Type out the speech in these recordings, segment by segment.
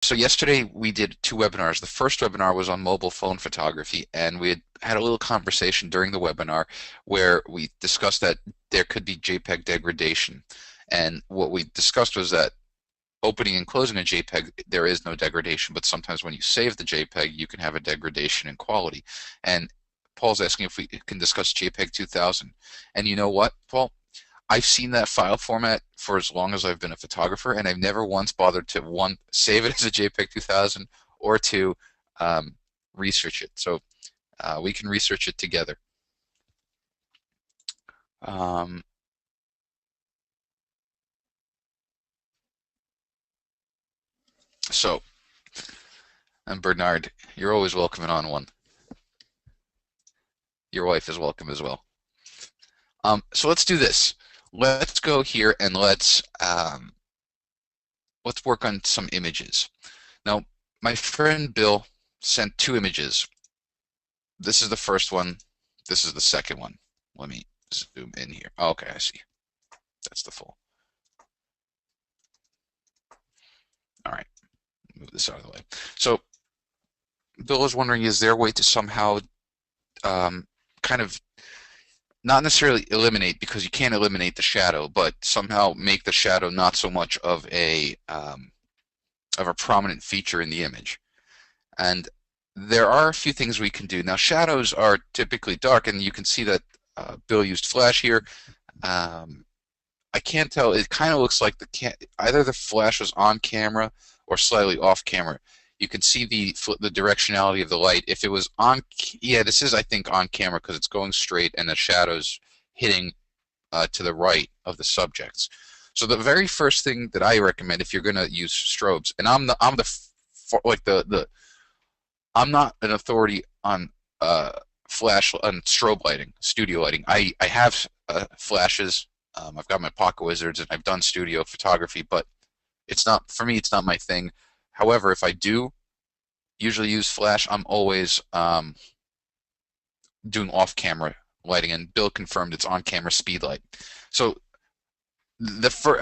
So yesterday we did two webinars. The first webinar was on mobile phone photography, and we had a little conversation during the webinar where we discussed that there could be JPEG degradation. And what we discussed was that opening and closing a JPEG, there is no degradation, but sometimes when you save the JPEG, you can have a degradation in quality. And Paul's asking if we can discuss JPEG 2000. And you know what, Paul? I've seen that file format for as long as I've been a photographer, and I've never once bothered to, one, save it as a JPEG 2000, or two, um, research it. So we can research it together. Um, so, and Bernard, you're always welcome in onOne. Your wife is welcome as well. So let's do this. Let's go here and let's work on some images. Now, my friend Bill sent two images. This is the first one. This is the second one. Let me zoom in here. Oh, okay, I see. That's the full. All right, move this out of the way. So Bill is wondering, is there a way to somehow kind of not necessarily eliminate, because you can't eliminate the shadow, but somehow make the shadow not so much of a prominent feature in the image. And there are a few things we can do. Now, shadows are typically dark, and you can see that Bill used flash here. Um, I can't tell. It kind of looks like either the flash was on camera or slightly off camera. You can see the directionality of the light. If it was on, yeah, this is, I think, on camera because it's going straight and the shadows hitting to the right of the subjects. So the very first thing that I recommend if you're going to use strobes, and I'm the like the I'm not an authority on flash on strobe lighting, studio lighting. I have flashes. I've got my Pocket Wizards, and I've done studio photography, but it's not, for me. It's not my thing. However, if I do usually use flash, I'm always doing off-camera lighting, and Bill confirmed it's on-camera speed light. So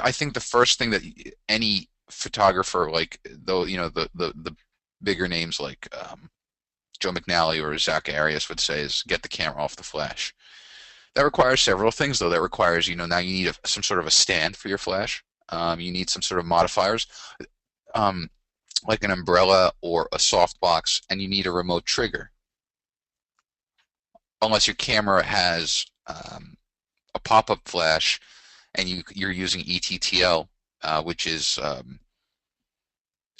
I think the first thing that any photographer, like, though, the bigger names like Joe McNally or Zach Arias would say, is get the camera off the flash. That requires several things, though. That requires, now you need some sort of a stand for your flash. You need some sort of modifiers, um, like an umbrella or a softbox, and you need a remote trigger. Unless your camera has a pop-up flash and you're using ETTL, which is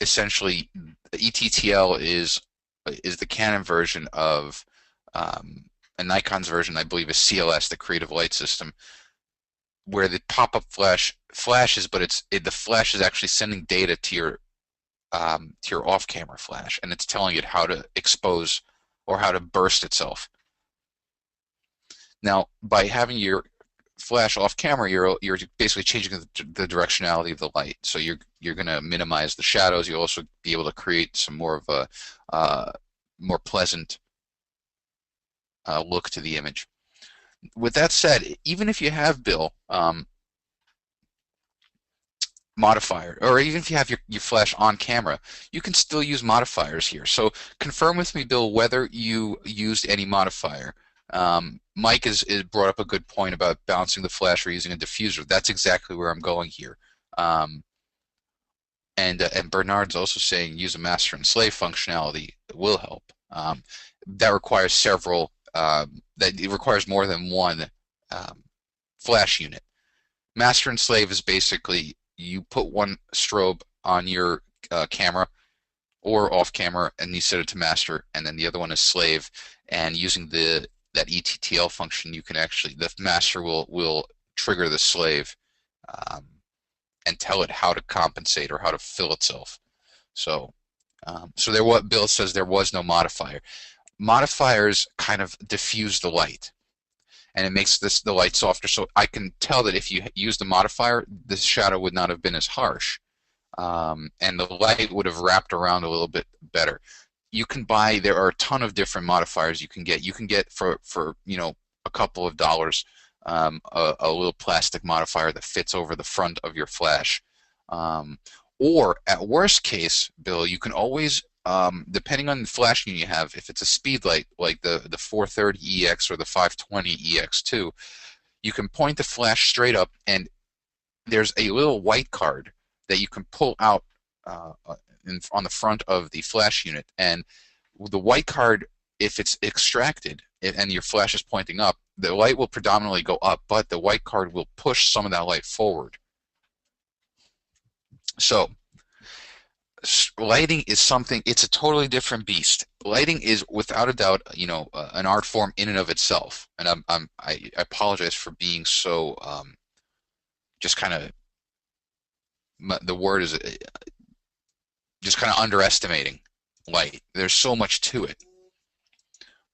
essentially, ETTL is the Canon version of and Nikon's version, I believe, is CLS, the Creative Light System, where the pop-up flash flashes, but the flash is actually sending data to your off-camera flash, and it's telling it how to expose or how to burst itself. Now, by having your flash off camera, you're basically changing the directionality of the light. So you're going to minimize the shadows. You'll also be able to create some more of a more pleasant look to the image. With that said, even if you have, Bill, modifier, or even if you have your flash on camera, you can still use modifiers here. So confirm with me, Bill, whether you used any modifier. Mike is brought up a good point about bouncing the flash or using a diffuser. That's exactly where I'm going here. And Bernard's also saying use a master and slave functionality will help. That requires several. It requires more than one flash unit. Master and slave is basically you put one strobe on your camera or off camera, and you set it to master, and then the other one is slave. And using that ETTL function, you can actually, the master will trigger the slave and tell it how to compensate or how to fill itself. So what Bill says, there was no modifier. Modifiers kind of diffuse the light, and it makes the light softer. So I can tell that if you used a modifier, the shadow would not have been as harsh, and the light would have wrapped around a little bit better. There are a ton of different modifiers you can get. You can get for a couple of dollars a little plastic modifier that fits over the front of your flash. Or at worst case, Bill, you can always, depending on the flash unit you have, if it's a speed light like the 430 EX or the 520 EX2, you can point the flash straight up, and there's a little white card that you can pull out on the front of the flash unit. And the white card, if it's extracted and your flash is pointing up, the light will predominantly go up, but the white card will push some of that light forward. So lighting is something, it's a totally different beast. Lighting is without a doubt, an art form in and of itself. And I apologize for being so just kind of, the word is just kind of underestimating light. There's so much to it.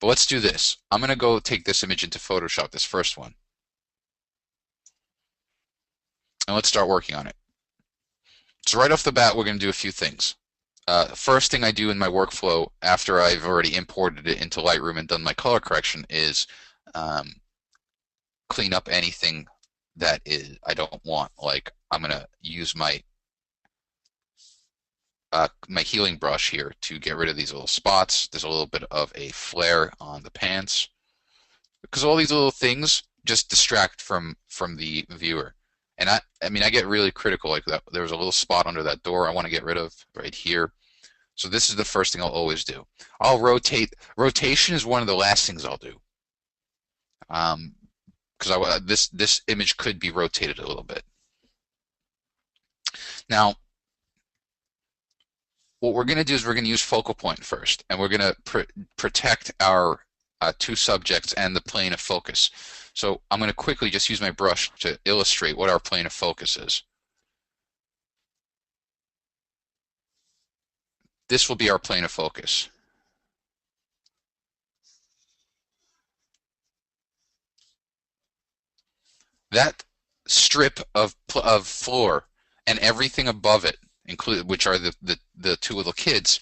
But let's do this. I'm going to go take this image into Photoshop, this first one. And let's start working on it. So right off the bat, we're going to do a few things. First thing I do in my workflow after I've already imported it into Lightroom and done my color correction is clean up anything that I don't want. Like I'm going to use my healing brush here to get rid of these little spots. There's a little bit of a flare on the pants, because all these little things just distract from the viewer. And I mean, I get really critical. Like that, there was a little spot under that door I want to get rid of right here. So this is the first thing I'll always do. I'll rotate. Rotation is one of the last things I'll do. Because this image could be rotated a little bit. Now, what we're going to do is we're going to use focal point first, and we're going to protect our two subjects and the plane of focus. So I'm going to quickly just use my brush to illustrate what our plane of focus is. This will be our plane of focus. That strip of floor and everything above it, which are the two little kids,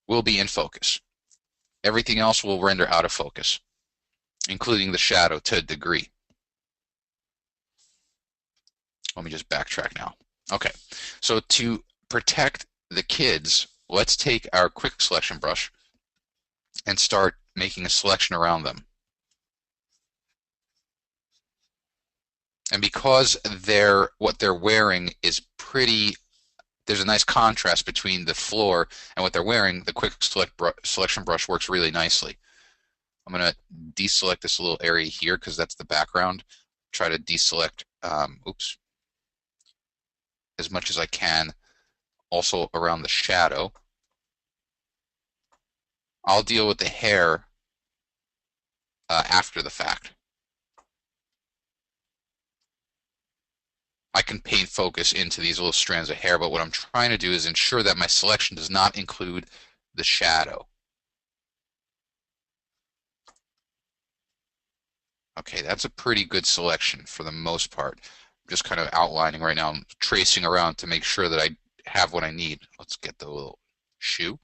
will be in focus. Everything else will render out of focus, including the shadow to a degree. Let me just backtrack now. Okay, so to protect the kids, let's take our quick selection brush and start making a selection around them. And because what they're wearing is pretty, there's a nice contrast between the floor and what they're wearing, the quick selection brush works really nicely. I'm going to deselect this little area here because that's the background. Try to deselect, as much as I can, also around the shadow. I'll deal with the hair after the fact. I can paint focus into these little strands of hair, but what I'm trying to do is ensure that my selection does not include the shadow. Okay, that's a pretty good selection for the most part. I'm just kind of outlining right now. I'm tracing around to make sure that I have what I need. Let's get the little shoe.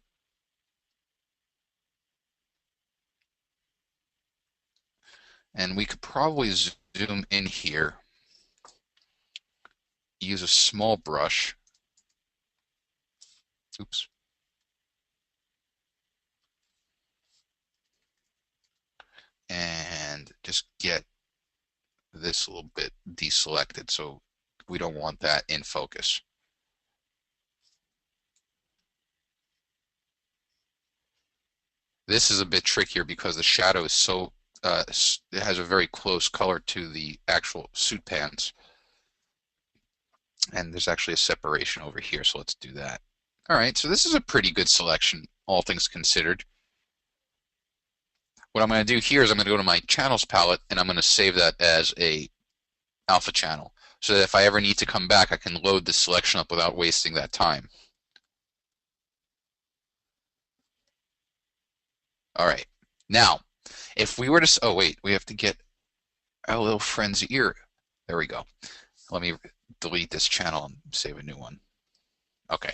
And we could probably zoom in here. Use a small brush. Oops. And just get this a little bit deselected, so we don't want that in focus. This is a bit trickier because the shadow is so it has a very close color to the actual suit pants. And there's actually a separation over here, so let's do that. All right, so this is a pretty good selection, all things considered. What I'm going to do here is I'm going to go to my channels palette, and I'm going to save that as a alpha channel, so that if I ever need to come back, I can load this selection up without wasting that time. All right, now, if we were to, oh wait, we have to get our little friend's ear. There we go. Let me delete this channel and save a new one. Okay.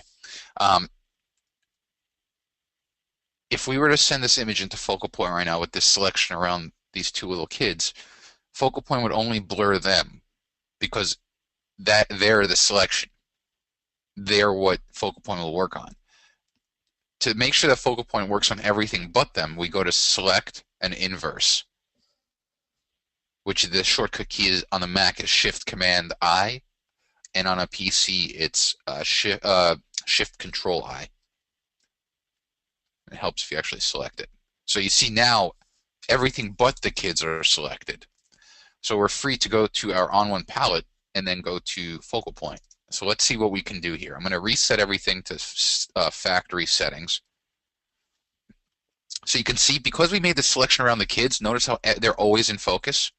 If we were to send this image into focal point right now with this selection around these two little kids, focal point would only blur them because they're the selection. they're what focal point will work on. To make sure that focal point works on everything but them, we go to select and inverse, which the shortcut key is on the Mac is Shift Command I, and on a PC it's Shift Control I. It helps if you actually select it. So you see now everything but the kids are selected. So we're free to go to our onOne palette and then go to focal point. So let's see what we can do here. I'm going to reset everything to factory settings. So you can see, because we made the selection around the kids, notice how they're always in focus.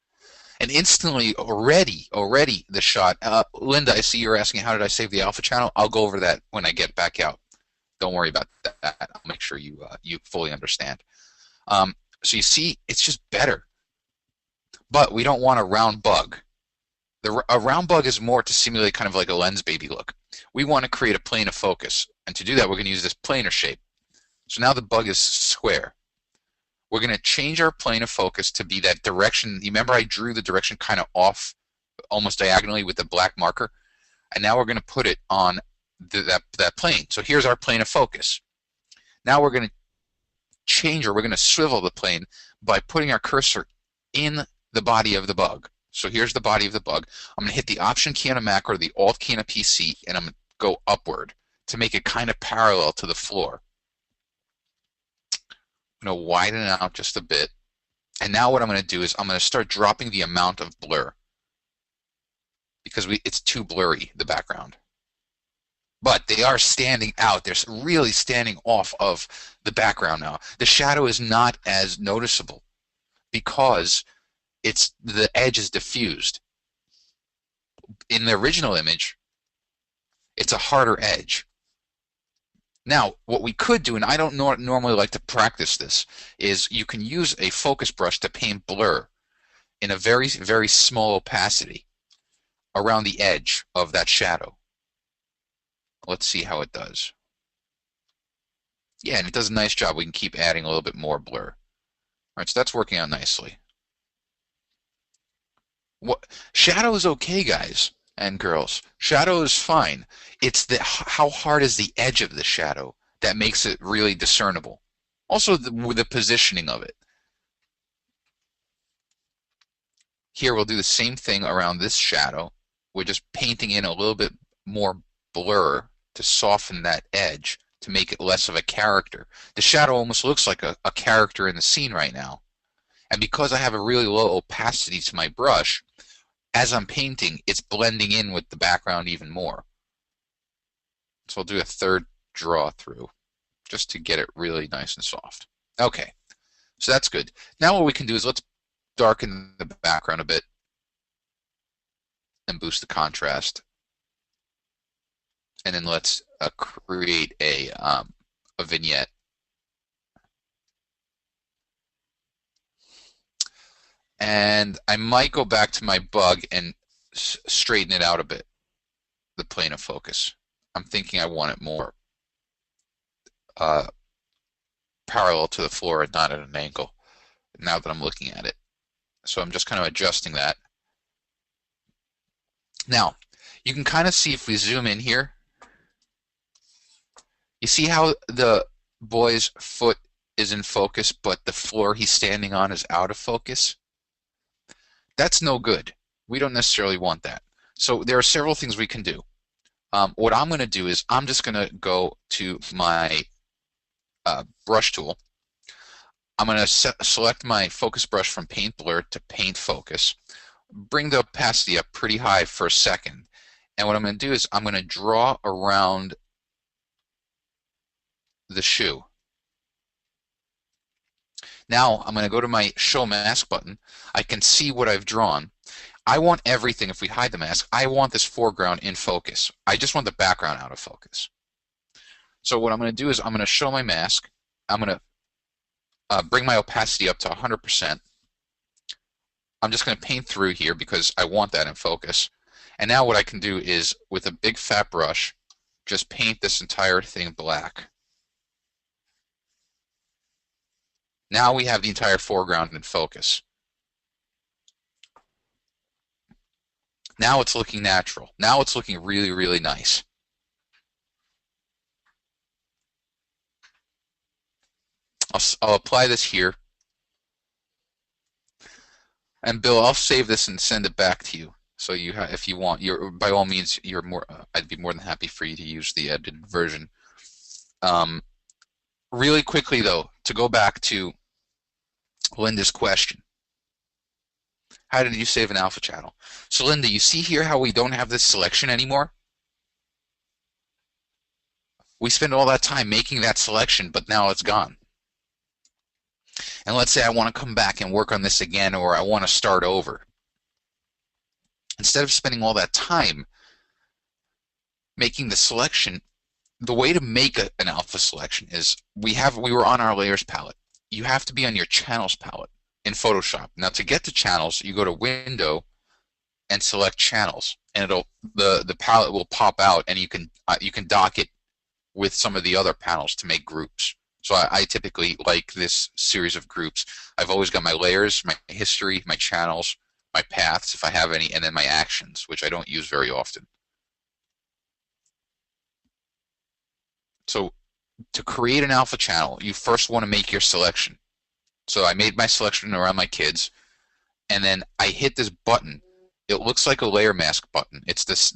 And instantly, already the shot. Linda, I see you're asking, how did I save the alpha channel? I'll go over that when I get back out. Don't worry about that. I'll make sure you fully understand. So you see, it's just better. But we don't want a round bug. A round bug is more to simulate kind of like a lens baby look. We want to create a plane of focus. And to do that, we're going to use this planar shape. So now the bug is square. We're going to change our plane of focus to be that direction. You remember I drew the direction kind of off, almost diagonally with the black marker? And now we're going to put it on that plane. So here's our plane of focus. Now we're going to change, or we're going to swivel the plane by putting our cursor in the body of the bug. So here's the body of the bug. I'm going to hit the Option key on a Mac or the Alt key on a PC, and I'm going to go upward to make it kind of parallel to the floor. I'm going to widen it out just a bit. And now what I'm going to do is I'm going to start dropping the amount of blur, because it's too blurry, the background. But they are standing out. They're really standing off of the background now. The shadow is not as noticeable because the edge is diffused. In the original image, it's a harder edge. Now, what we could do, and I don't normally like to practice this, is you can use a focus brush to paint blur in a very, very small opacity around the edge of that shadow. Let's see how it does. Yeah, and it does a nice job. We can keep adding a little bit more blur. All right, so that's working out nicely. Shadow is okay, guys and girls. Shadow is fine. It's how hard is the edge of the shadow that makes it really discernible. Also, the positioning of it. Here, we'll do the same thing around this shadow. We're just painting in a little bit more blur to soften that edge, to make it less of a character. The shadow almost looks like a character in the scene right now. And because I have a really low opacity to my brush, as I'm painting, it's blending in with the background even more. So I'll do a third draw through just to get it really nice and soft. Okay, so that's good. Now what we can do is let's darken the background a bit and boost the contrast. And then let's create a vignette. And I might go back to my bug and straighten it out a bit, the plane of focus. I'm thinking I want it more parallel to the floor and not at an angle, now that I'm looking at it. So I'm just kind of adjusting that. Now, you can kind of see, if we zoom in here, you see how the boy's foot is in focus, but the floor he's standing on is out of focus? That's no good. We don't necessarily want that. So there are several things we can do. What I'm going to do is I'm just going to go to my brush tool. I'm going to select my focus brush from Paint Blur to Paint Focus. Bring the opacity up pretty high for a second. And what I'm going to do is I'm going to draw around the shoe. Now I'm going to go to my Show Mask button. I can see what I've drawn. I want everything, if we hide the mask, I want this foreground in focus. I just want the background out of focus. So what I'm going to do is I'm going to show my mask. I'm going to bring my opacity up to 100%. I'm just going to paint through here because I want that in focus. And now what I can do is, with a big fat brush, just paint this entire thing black. Now we have the entire foreground in focus. Now it's looking natural. Now it's looking really, really nice. I'll apply this here. And Bill, I'll save this and send it back to you. So if you want, you're by all means, you're more. I'd be more than happy for you to use the edited version. Um, really quickly though, to go back to Linda's question, how did you save an alpha channel? So Linda, you see here how we don't have this selection anymore? We spend all that time making that selection, but now it's gone. And let's say I want to come back and work on this again, or I want to start over. Instead of spending all that time making the selection, the way to make an alpha selection is we were on our layers palette. You have to be on your channels palette in Photoshop. Now to get to channels, you go to Window and select channels, and the palette will pop out, and you can dock it with some of the other panels to make groups. So I typically like this series of groups. I've always got my layers, my history, my channels, my paths if I have any, and then my actions, which I don't use very often. So to create an alpha channel, you first want to make your selection. So I made my selection around my kids, and then I hit this button. It looks like a layer mask button. It's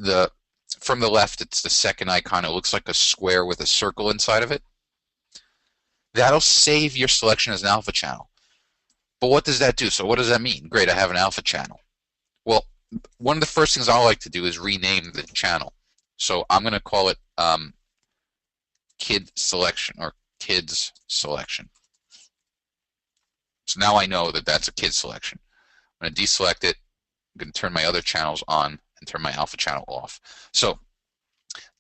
from the left, it's the second icon. It looks like a square with a circle inside of it. That'll save your selection as an alpha channel. But what does that do? So what does that mean? Great, I have an alpha channel. Well, one of the first things I like to do is rename the channel. So I'm going to call it kid selection or kids selection. So now I know that that's a kid selection. I'm going to deselect it. I'm going to turn my other channels on and turn my alpha channel off. So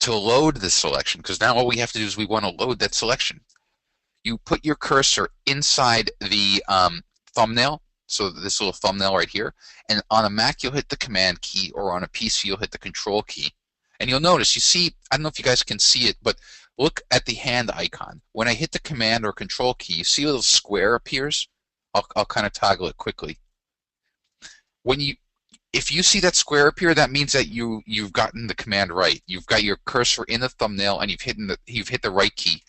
to load this selection, because now all we have to do is we want to load that selection. You put your cursor inside the thumbnail, so this little thumbnail right here, and on a Mac you'll hit the Command key, or on a PC you'll hit the Control key. And you'll notice, you see, I don't know if you guys can see it, but look at the hand icon. When I hit the Command or Control key, you see a little square appears? I'll kind of toggle it quickly. If you see that square appear, that means that you've gotten the command right. You've got your cursor in the thumbnail, and you've hit the right key,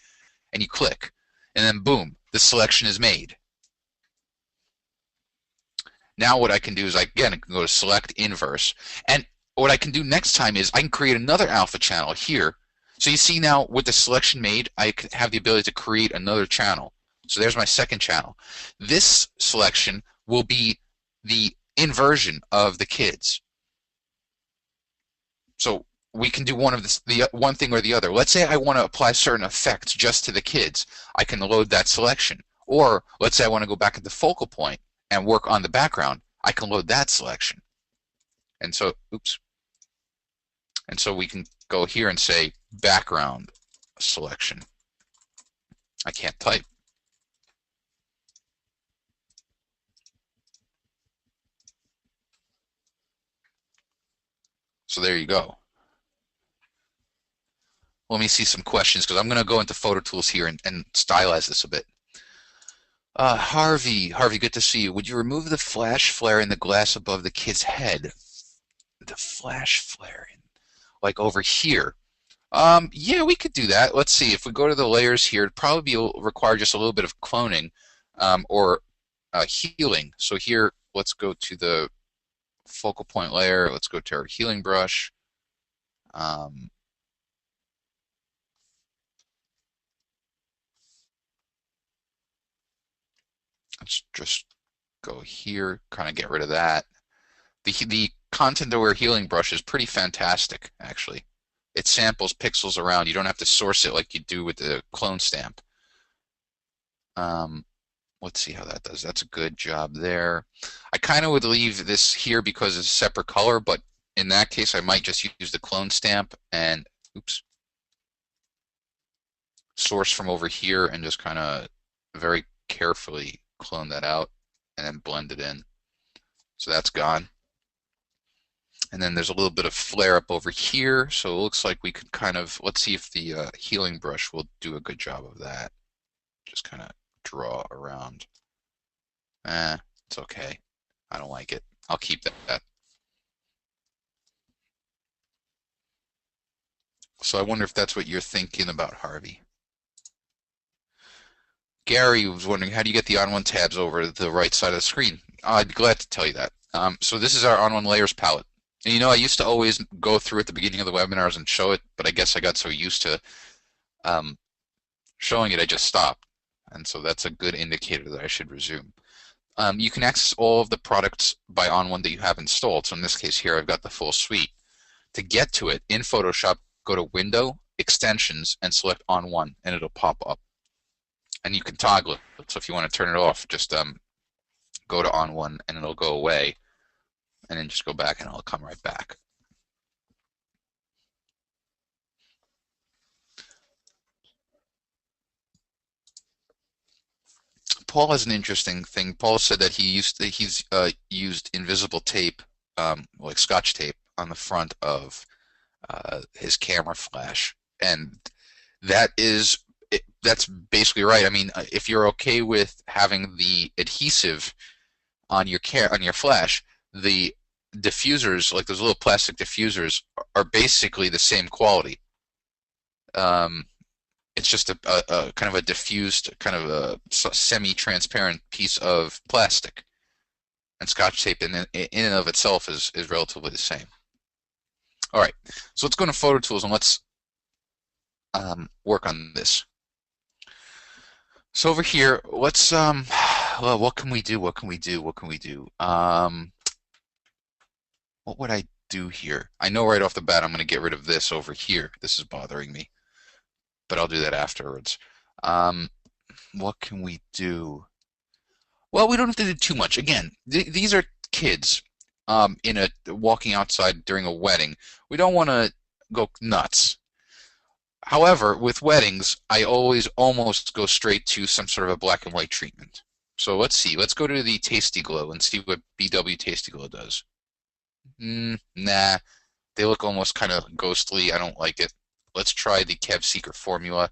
and you click, and then boom, the selection is made. Now what I can do is I can go to Select Inverse, and what I can do next time is I can create another alpha channel here. So you see now with the selection made, I have the ability to create another channel. So there's my second channel. This selection will be the inversion of the kids. So we can do one thing or the other. Let's say I want to apply certain effects just to the kids. I can load that selection. Or let's say I want to go back at the focal point and work on the background. I can load that selection. And so, oops. And so we can go here and say background selection. I can't type. So there you go. Let me see some questions, because I'm going to go into Photo Tools here and stylize this a bit. Harvey, good to see you. Would you remove the flash flare in the glass above the kid's head? The flash flare, like over here. Yeah, we could do that. Let's see. If we go to the layers here, it'd probably require just a little bit of cloning or healing. So here, let's go to the focal point layer. Let's go to our healing brush. Let's just go here, kind of get rid of that. The Content Aware Healing Brush is pretty fantastic, actually. It samples pixels around. You don't have to source it like you do with the clone stamp. Let's see how that does. That's a good job there. I kind of would leave this here because it's a separate color, but in that case, I might just use the clone stamp and, oops, source from over here and just kind of very carefully clone that out and then blend it in. So that's gone. And then there's a little bit of flare up over here, so it looks like we could kind of, let's see if the healing brush will do a good job of that. Just kind of draw around. It's okay. I don't like it. I'll keep that. So I wonder if that's what you're thinking about, Harvey. Gary was wondering, how do you get the onOne tabs over to the right side of the screen? I'd be glad to tell you that. So this is our onOne layers palette. And I used to always go through at the beginning of the webinars and show it, but I guess I got so used to um, showing it, I just stopped. And so that's a good indicator that I should resume. You can access all of the products by onOne that you have installed. So in this case here, I've got the full suite. To get to it in Photoshop, go to Window, Extensions, and select onOne, and it'll pop up. And you can toggle it. So if you want to turn it off, just go to onOne, and it'll go away. And then just go back, and it'll come right back. Paul has an interesting thing. Paul said that he's used invisible tape, like Scotch tape, on the front of his camera flash, and that's basically right. I mean, if you're okay with having the adhesive on your flash, the diffusers, like those little plastic diffusers, are basically the same quality. It's just a kind of a diffused, kind of a semi-transparent piece of plastic, and Scotch tape in and of itself is relatively the same. All right, so let's go into Photo Tools and let's work on this. So over here, let's well, what can we do? What can we do? What can we do? What would I do here? I know right off the bat I'm going to get rid of this over here. This is bothering me, but I'll do that afterwards. What can we do? Well, we don't have to do too much. Again, these are kids walking outside during a wedding. We don't want to go nuts. However, with weddings, I always almost go straight to some sort of a black and white treatment. So let's see. Let's go to the Tasty Glow and see what BW Tasty Glow does. Nah, they look almost kind of ghostly. I don't like it. Let's try the Kev Secret Formula.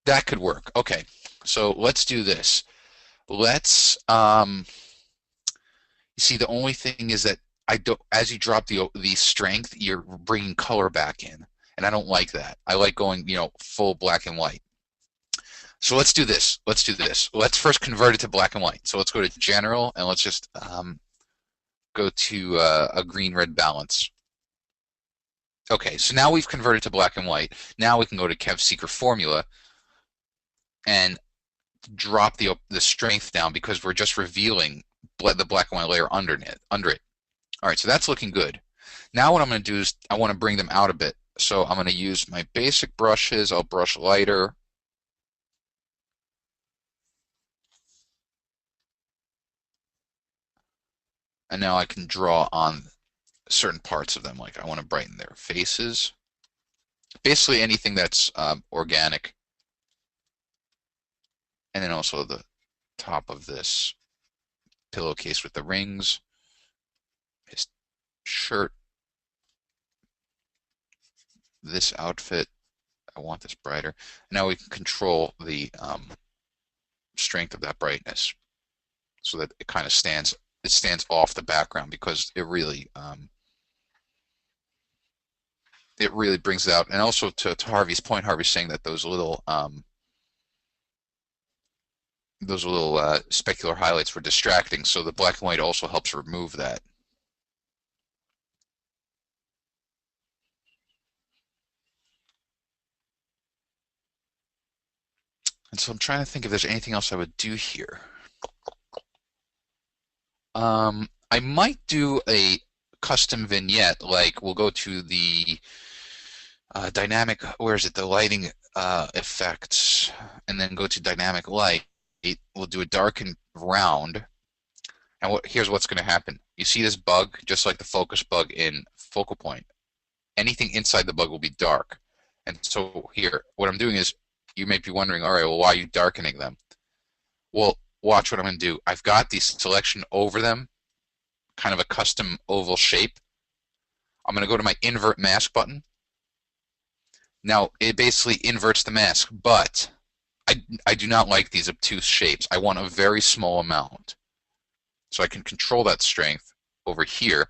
That could work. Okay, so let's do this. Let's you see, the only thing is that as you drop the strength, you're bringing color back in, and I don't like that. I like going, full black and white. So let's do this. Let's do this. Let's first convert it to black and white. So let's go to General, and let's just go to a green-red balance. Okay, so now we've converted to black and white. Now we can go to Kev Secret Formula and drop the strength down, because we're just revealing the black and white layer under it. All right, so that's looking good. Now what I'm going to do is I want to bring them out a bit. So I'm going to use my basic brushes. I'll brush lighter. And now I can draw on certain parts of them. Like, I want to brighten their faces. Basically anything that's organic. And then also the top of this pillowcase with the rings, his shirt, this outfit. I want this brighter. Now we can control the strength of that brightness so that it kind of stands off the background, because it really brings it out. And also to Harvey's point, Harvey's saying that those little specular highlights were distracting, so the black and white also helps remove that. And so I'm trying to think if there's anything else I would do here. I might do a custom vignette, like we'll go to the dynamic, where is it, the lighting effects, and then go to dynamic light. We'll do a darken round, and here's what's going to happen. You see this bug, just like the focus bug in Focal Point. Anything inside the bug will be dark. And so here, what I'm doing is, you may be wondering, all right, well, why are you darkening them? Well, watch what I'm going to do. I've got the selection over them, kind of a custom oval shape. I'm going to go to my invert mask button. Now, it basically inverts the mask, but I do not like these obtuse shapes. I want a very small amount. So I can control that strength over here,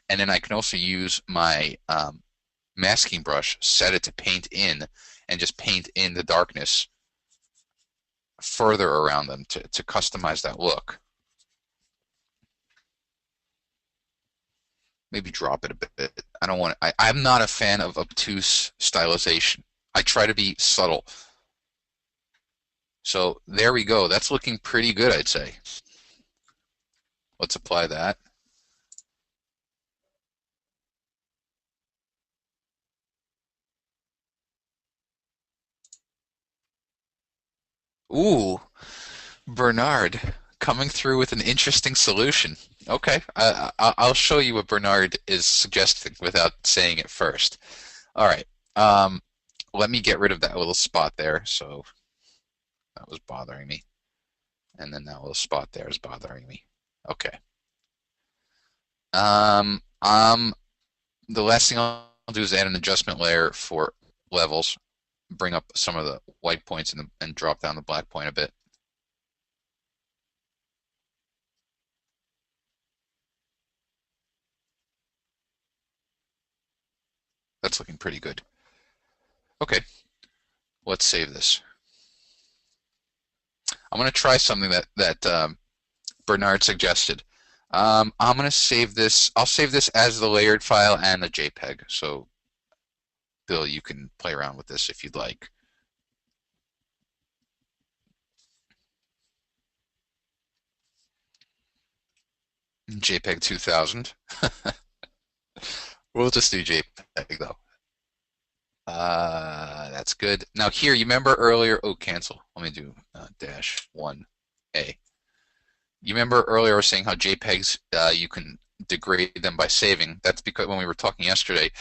and then I can also use my masking brush, set it to paint in, and just paint in the darkness further around them to customize that look. Maybe drop it a bit. I don't want. I'm not a fan of obtuse stylization. I try to be subtle. So there we go. That's looking pretty good, I'd say. Let's apply that. Ooh, Bernard coming through with an interesting solution. Okay, I'll show you what Bernard is suggesting without saying it first. All right, let me get rid of that little spot there. So that was bothering me. And then that little spot there is bothering me. Okay. Um, um, the last thing I'll do is add an adjustment layer for levels, bring up some of the white points and drop down the black point a bit. That's looking pretty good. Okay, let's save this. I'm going to try something that Bernard suggested. I'm going to save this. I'll save this as the layered file and the JPEG. So, Bill, you can play around with this if you'd like. JPEG 2000. We'll just do JPEG though. That's good. Now here, you remember earlier? Oh, cancel. Let me do -1A. You remember earlier I was saying how JPEGs you can degrade them by saving. That's because when we were talking yesterday,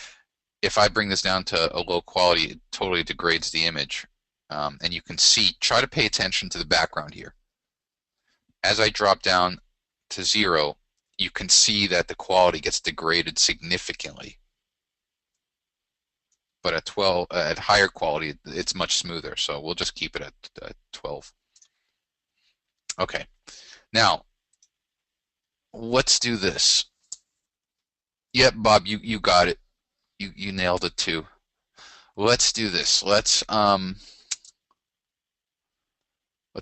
if I bring this down to a low quality, it totally degrades the image. And you can see, try to pay attention to the background here. As I drop down to 0, you can see that the quality gets degraded significantly. But at 12, at higher quality, it's much smoother. So we'll just keep it at 12. Okay. Now, let's do this. Yep, Bob, you got it. You nailed it too. Let's do this. Let's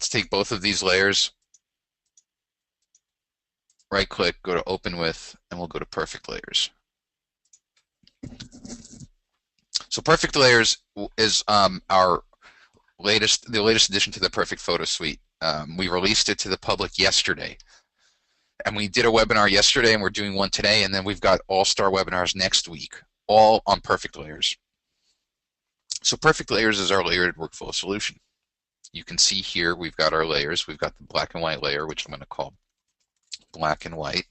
take both of these layers, right click, go to open with, and we'll go to perfect layers. So perfect layers is the latest addition to the Perfect Photo Suite. We released it to the public yesterday. And we did a webinar yesterday, and we're doing one today, and then we've got all-star webinars next week, all on perfect layers. So perfect layers is our layered workflow solution. You can see here we've got our layers. We've got the black and white layer, which I'm going to call black and white.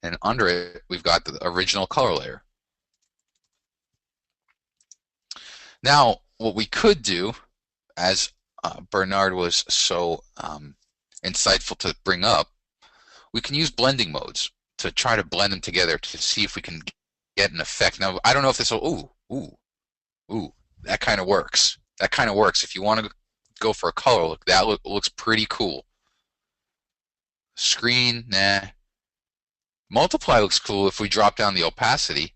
And under it, we've got the original color layer. Now, what we could do, as Bernard was so insightful to bring up, we can use blending modes to try to blend them together to see if we can get an effect. Now, I don't know if this will, ooh, that kind of works. That kind of works. If you want to go for a color look, that looks pretty cool. Screen, nah. Multiply looks cool if we drop down the opacity.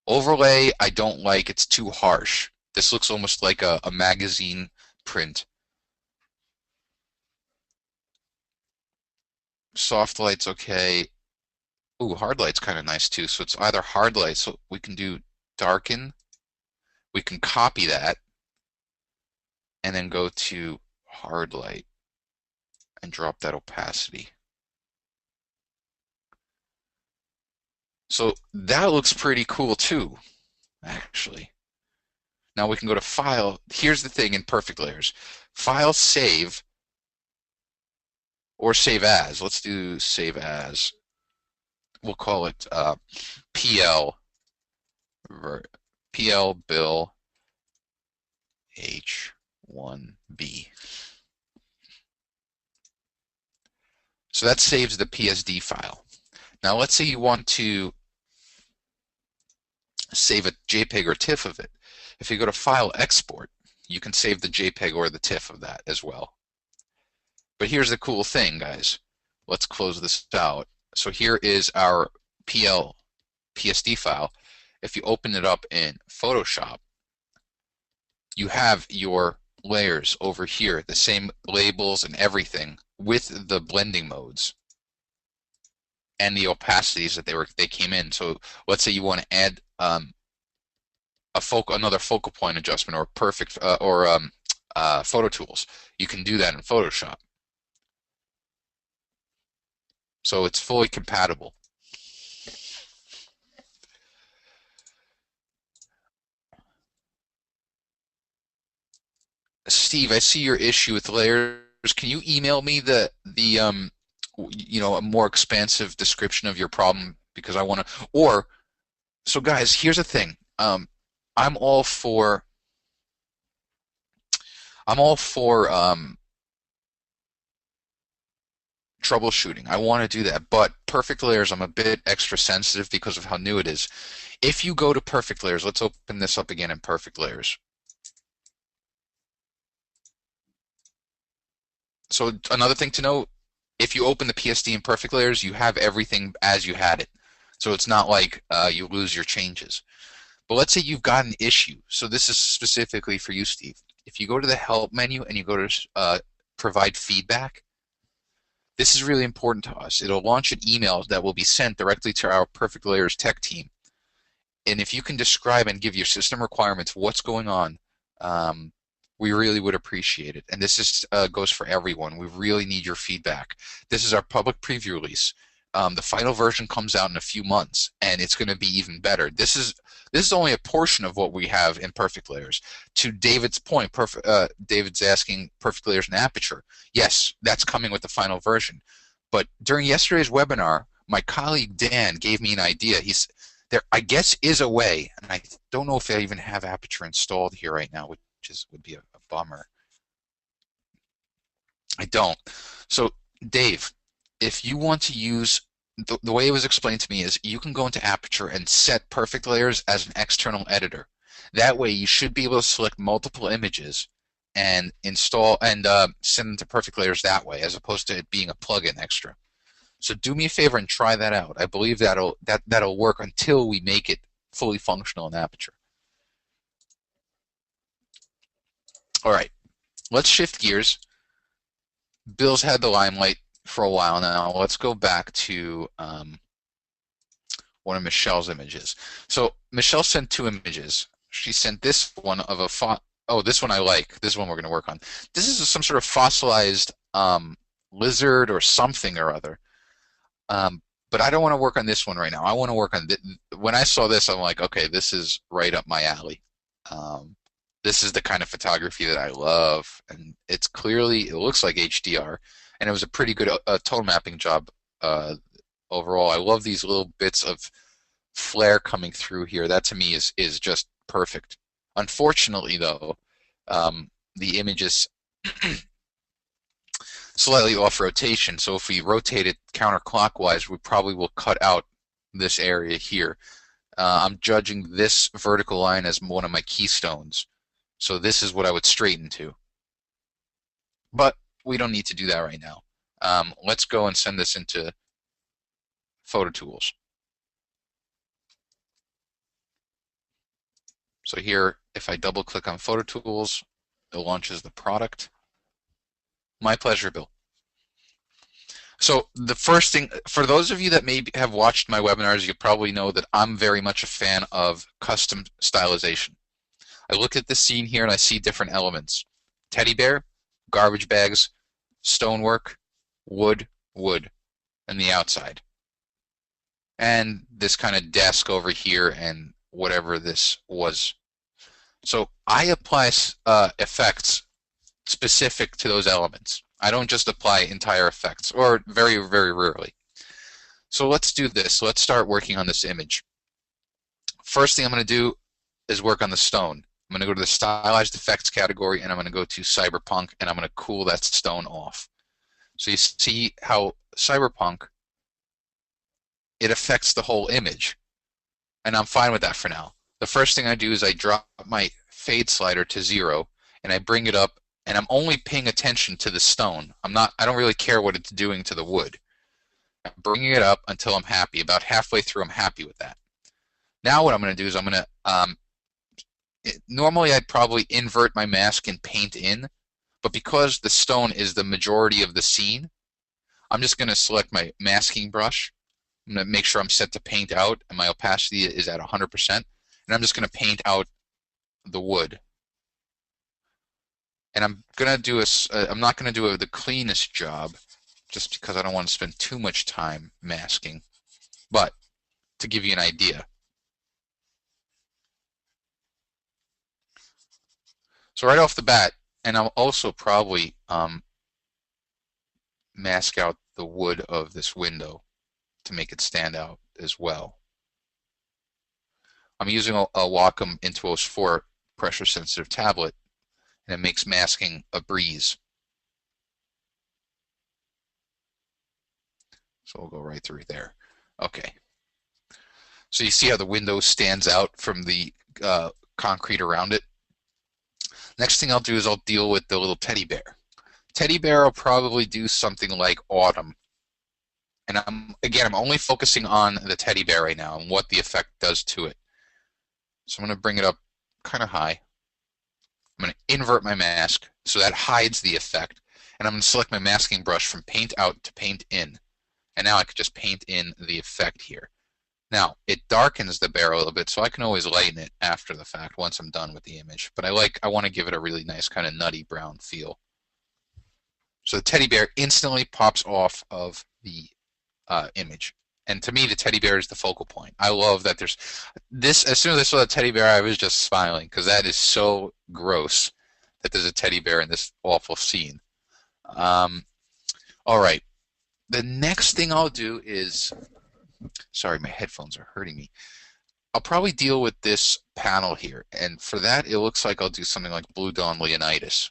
Overlay, I don't like. It's too harsh. This looks almost like a magazine print. Soft light's okay. Ooh, hard light's kind of nice too. So it's either hard light, so we can do darken. We can copy that and then go to hard light and drop that opacity. So that looks pretty cool too, actually. Now we can go to File. Here's the thing in Perfect Layers. File, Save, or Save As. Let's do Save As. We'll call it PL Bill H1B. So that saves the PSD file. Now let's say you want to save a JPEG or TIFF of it. If you go to File, Export, you can save the JPEG or the TIFF of that as well. But here's the cool thing, guys. Let's close this out. So here is our PSD file. If you open it up in Photoshop, you have your layers over here, the same labels and everything with the blending modes and the opacities that they came in. So let's say you want to add another focal point adjustment or perfect or photo tools. You can do that in Photoshop. So it's fully compatible. Steve, I see your issue with layers. Can you email me a more expansive description of your problem because I want to. Or so, guys, here's the thing. I'm all for troubleshooting. I want to do that, but perfect layers, I'm a bit extra sensitive because of how new it is. If you go to perfect layers, let's open this up again in perfect layers. So another thing to note, if you open the PSD in perfect layers, you have everything as you had it. So it's not like you lose your changes. But let's say you've got an issue. So this is specifically for you, Steve. If you go to the help menu and you go to provide feedback, this is really important to us. It'll launch an email that will be sent directly to our Perfect Layers tech team. And if you can describe and give your system requirements, what's going on, we really would appreciate it. And this is goes for everyone. We really need your feedback. This is our public preview release. The final version comes out in a few months, and it's going to be even better. This is only a portion of what we have in Perfect Layers. To David's point, David's asking Perfect Layers and Aperture. Yes, that's coming with the final version. But during yesterday's webinar, my colleague Dan gave me an idea. There, I guess, is a way, and I don't know if I even have Aperture installed here right now, which would be a bummer. I don't. So, Dave, if you want to use the way it was explained to me is you can go into Aperture and set perfect layers as an external editor. That way, you should be able to select multiple images and install and send them to perfect layers that way, as opposed to it being a plugin extra. So do me a favor and try that out. I believe that'll work until we make it fully functional in Aperture. All right, let's shift gears. Bill's had the limelight for a while now. Let's go back to one of Michelle's images. So Michelle sent two images. She sent this one of a this one I like. This one we're going to work on. This is some sort of fossilized lizard or something or other. But I don't want to work on this one right now. I want to work on when I saw this, I'm like, okay, this is right up my alley. This is the kind of photography that I love, and it looks like HDR, and it was a pretty good tone mapping job overall. I love these little bits of flare coming through here. That to me is just perfect. Unfortunately, though, the image is slightly off rotation, so if we rotate it counterclockwise, we probably will cut out this area here. I'm judging this vertical line as one of my keystones. So this is what I would straighten to. But we don't need to do that right now. Let's go and send this into Photo Tools. So here, if I double click on Photo Tools, it launches the product. My pleasure, Bill. So the first thing, for those of you that maybe have watched my webinars, you probably know that I'm very much a fan of custom stylization. I look at this scene here and I see different elements. Teddy bear, garbage bags, stonework, wood, and the outside. And this kind of desk over here and whatever this was. So I apply effects specific to those elements. I don't just apply entire effects, or very, very rarely. So let's do this. Let's start working on this image. First thing I'm going to do is work on the stone. I'm going to go to the Stylized Effects category, and I'm going to go to Cyberpunk, and I'm going to cool that stone off. So you see how Cyberpunk, it affects the whole image, and I'm fine with that for now. The first thing I do is I drop my fade slider to 0, and I bring it up, and I'm only paying attention to the stone. I don't really care what it's doing to the wood. I'm bringing it up until I'm happy. About halfway through, I'm happy with that. Now what I'm going to do is I'm going to Normally I'd probably invert my mask and paint in, but because the stone is the majority of the scene, I'm just going to select my masking brush. I'm going to make sure I'm set to paint out and my opacity is at 100%. And I'm just going to paint out the wood. And I'm going to do I'm not going to do the cleanest job just because I don't want to spend too much time masking. But to give you an idea. So right off the bat, and I'll also probably mask out the wood of this window to make it stand out as well. I'm using a Wacom Intuos 4 pressure sensitive tablet, and it makes masking a breeze. So we'll go right through there. Okay. So you see how the window stands out from the concrete around it? Next thing I'll do is I'll deal with the little teddy bear. Teddy bear will probably do something like autumn. And I'm only focusing on the teddy bear right now and what the effect does to it. So I'm going to bring it up kind of high. I'm going to invert my mask so that hides the effect. And I'm going to select my masking brush from paint out to paint in. And now I could just paint in the effect here. Now, it darkens the bear a little bit, so I can always lighten it after the fact once I'm done with the image. But I want to give it a really nice kind of nutty brown feel. So the teddy bear instantly pops off of the image. And to me, the teddy bear is the focal point. I love that there's this. As soon as I saw the teddy bear, I was just smiling because that is so gross that there's a teddy bear in this awful scene. All right. The next thing I'll do is, sorry, my headphones are hurting me. I'll probably deal with this panel here. And for that, it looks like I'll do something like Blue Dawn Leonidas.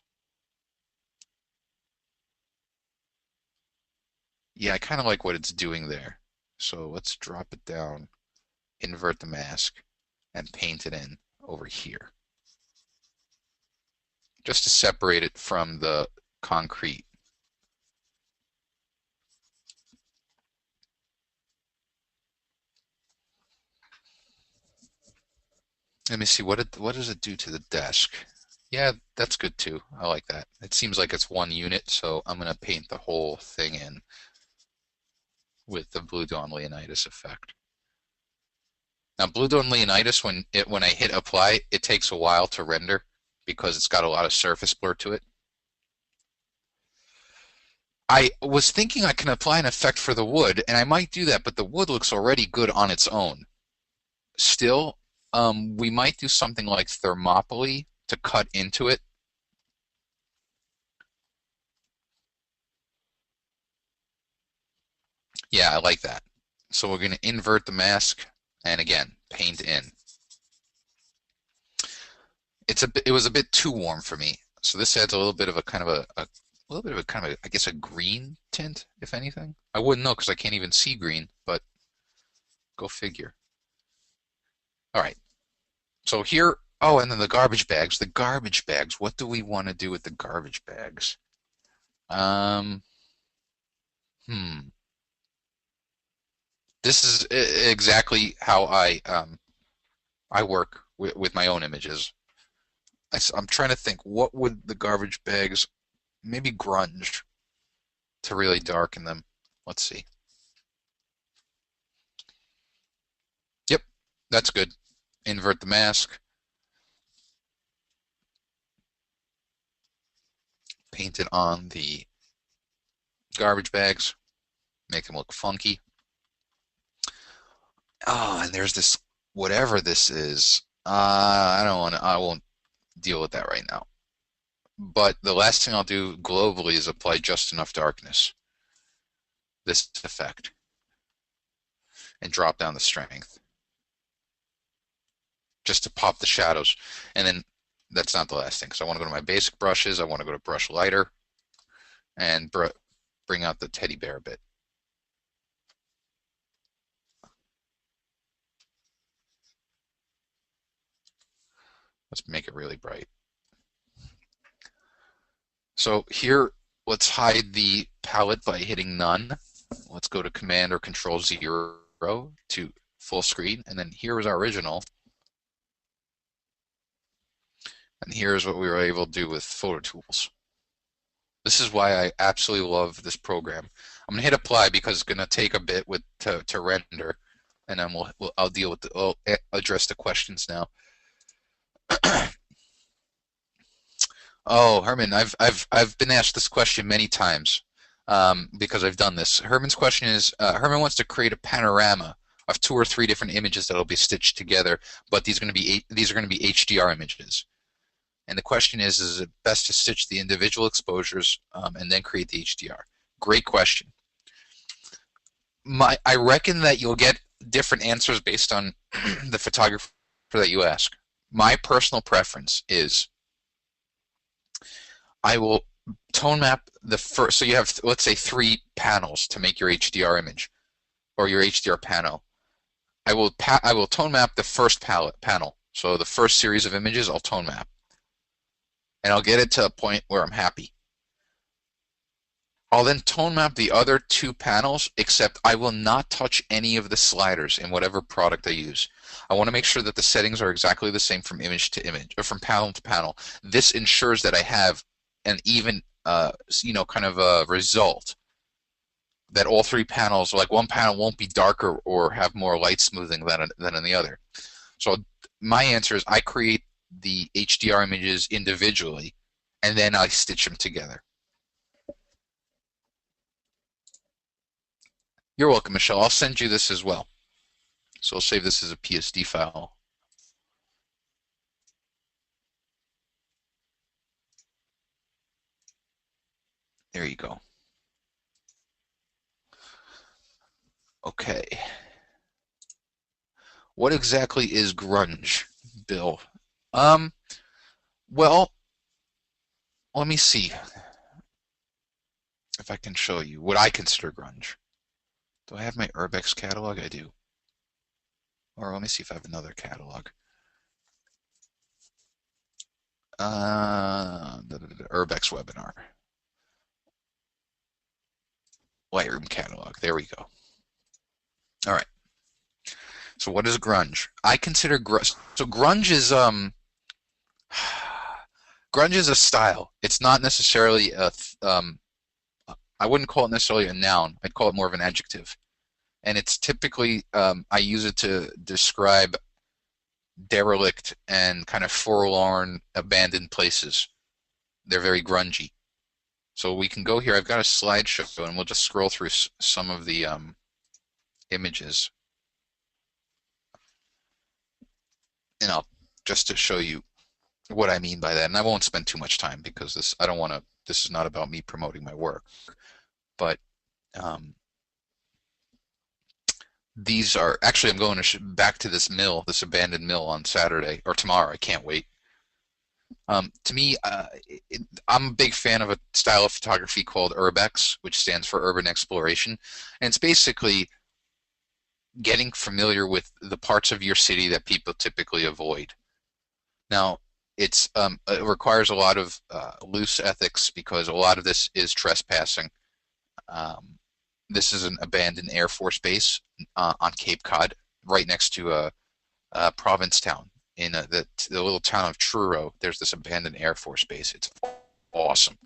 Yeah, I kind of like what it's doing there. So let's drop it down, invert the mask, and paint it in over here. Just to separate it from the concrete. Let me see, what does it do to the desk? Yeah, that's good too. I like that. It seems like it's one unit, so I'm going to paint the whole thing in with the Blue Dawn Leonidas effect. Now, Blue Dawn Leonidas, when I hit apply, it takes a while to render because it's got a lot of surface blur to it. I was thinking I can apply an effect for the wood, and I might do that, but the wood looks already good on its own. Still, we might do something like Thermopylae to cut into it. Yeah, I like that. So we're going to invert the mask, and again, paint in. It was a bit too warm for me, so this adds a little bit of a kind of a little bit of a kind of a, I guess a green tint, if anything. I wouldn't know because I can't even see green, but go figure. All right. So here, oh, and then the garbage bags. The garbage bags. What do we want to do with the garbage bags? Um, hmm. This is exactly how I work with my own images. I'm trying to think, what would the garbage bags, maybe grunge to really darken them. Let's see. Yep, that's good. Invert the mask. Paint it on the garbage bags. Make them look funky. Oh, and there's this, whatever this is. I won't deal with that right now. But the last thing I'll do globally is apply just enough darkness. This effect. And drop down the strength. Just to pop the shadows. And then that's not the last thing. So I want to go to my basic brushes. I want to go to brush lighter and bring out the teddy bear bit. Let's make it really bright. So here, let's hide the palette by hitting none. Let's go to Command or Control 0 to full screen. And then here is our original. And here's what we were able to do with photo tools. This is why I absolutely love this program. I'm gonna hit apply because it's gonna take a bit to render, and then I'll deal with I'll address the questions now. Oh, Herman, I've been asked this question many times because I've done this. Herman's question is Herman wants to create a panorama of 2 or 3 different images that'll be stitched together, but these are going to be HDR images. And the question is it best to stitch the individual exposures and then create the HDR? Great question. I reckon that you'll get different answers based on the photographer that you ask. My personal preference is I will tone map the first, so you have, let's say, 3 panels to make your HDR image or your HDR panel. I will tone map the first panel. So the first series of images I'll tone map. And I'll get it to a point where I'm happy. I'll then tone map the other 2 panels, except I will not touch any of the sliders in whatever product I use. I want to make sure that the settings are exactly the same from image to image, or from panel to panel. This ensures that I have an even, kind of a result. That all 3 panels, like one panel won't be darker or have more light smoothing than in the other. So my answer is I create the HDR images individually, and then I stitch them together. You're welcome, Michelle. I'll send you this as well. So I'll save this as a PSD file. There you go. Okay. What exactly is grunge, Bill? Well, let me see if I can show you what I consider grunge. Do I have my Urbex catalog? I do. Or let me see if I have another catalog. Urbex webinar. Lightroom catalog. There we go. All right. So what is grunge? I consider grunge. So grunge is grunge is a style. It's not necessarily a I wouldn't call it necessarily a noun. I'd call it more of an adjective. And it's typically I use it to describe derelict and kind of forlorn, abandoned places. They're very grungy. So we can go here. I've got a slideshow, and we'll just scroll through some of the images. And I'll just to show you what I mean by that. And I won't spend too much time because this is not about me promoting my work. But these are actually, I'm going back to this mill, this abandoned mill on Saturday or tomorrow. I can't wait. To me, I'm a big fan of a style of photography called Urbex, which stands for Urban Exploration. And it's basically getting familiar with the parts of your city that people typically avoid. Now, it requires a lot of loose ethics because a lot of this is trespassing. This is an abandoned Air Force base on Cape Cod, right next to Provincetown. In the little town of Truro, there's this abandoned Air Force base. It's awesome.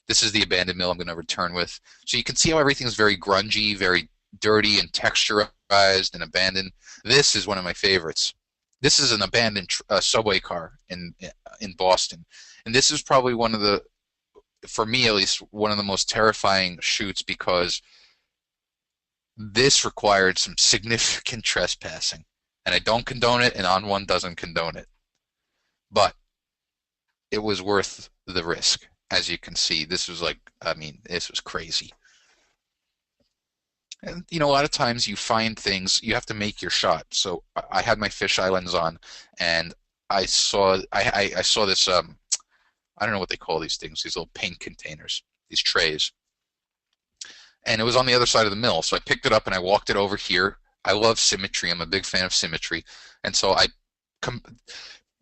This is the abandoned mill I'm going to return with. So you can see how everything is very grungy, very dirty and texturized and abandoned. This is one of my favorites. This is an abandoned subway car in Boston. And this is probably one of the, for me at least, one of the most terrifying shoots because this required some significant trespassing. And I don't condone it, and onOne doesn't condone it. But it was worth the risk. As you can see, this was like, I mean, this was crazy. And a lot of times you find things, you have to make your shot. So I had my fisheye lens on, and I saw this. I don't know what they call these things. These little paint containers, these trays, and it was on the other side of the mill. So I picked it up and I walked it over here. I love symmetry. I'm a big fan of symmetry, and so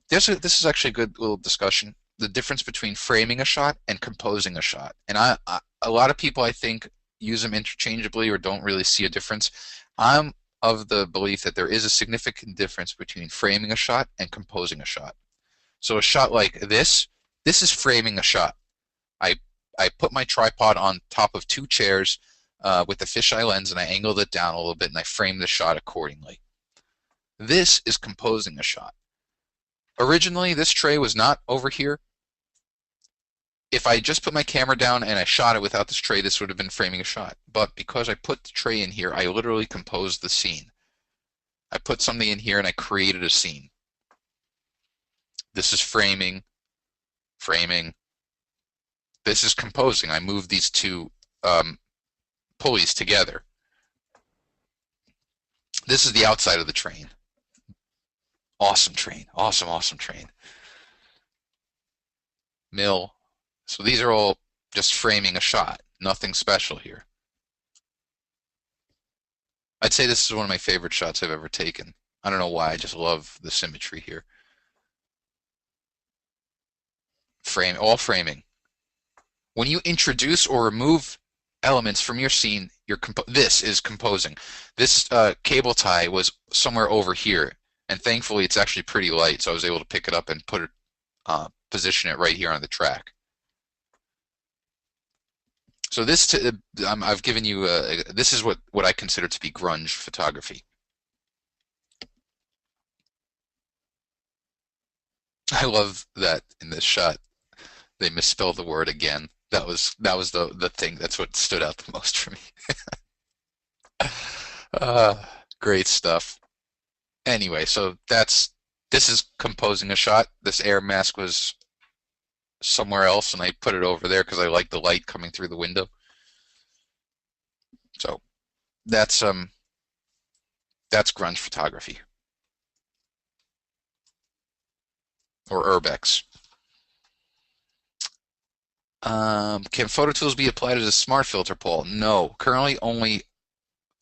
this is actually a good little discussion. The difference between framing a shot and composing a shot, and a lot of people I think use them interchangeably or don't really see a difference. I'm of the belief that there is a significant difference between framing a shot and composing a shot. So a shot like this is framing a shot. I I put my tripod on top of two chairs with the fisheye lens, and I angled it down a little bit, and I framed the shot accordingly. This is composing a shot. Originally, this tray was not over here. If I just put my camera down and I shot it without this tray, this would have been framing a shot. But because I put the tray in here, I literally composed the scene. I put something in here and I created a scene. This is framing, framing. This is composing. I moved these two pulleys together. This is the outside of the train. Awesome train. Awesome, awesome train. Mill. So these are all just framing a shot. Nothing special here. I'd say this is one of my favorite shots I've ever taken. I don't know why. I just love the symmetry here. All framing. When you introduce or remove elements from your scene, this is composing. This cable tie was somewhere over here, and thankfully it's actually pretty light, so I was able to pick it up and position it right here on the track. So I've given you this is what I consider to be grunge photography. I love that in this shot they misspelled the word again. That was the thing. That's what stood out the most for me. uh, Great stuff. Anyway, so this is composing a shot. This air mask was somewhere else, and I put it over there because I like the light coming through the window. So that's grunge photography or urbex. Can photo tools be applied as a smart filter, Paul? No. Currently, only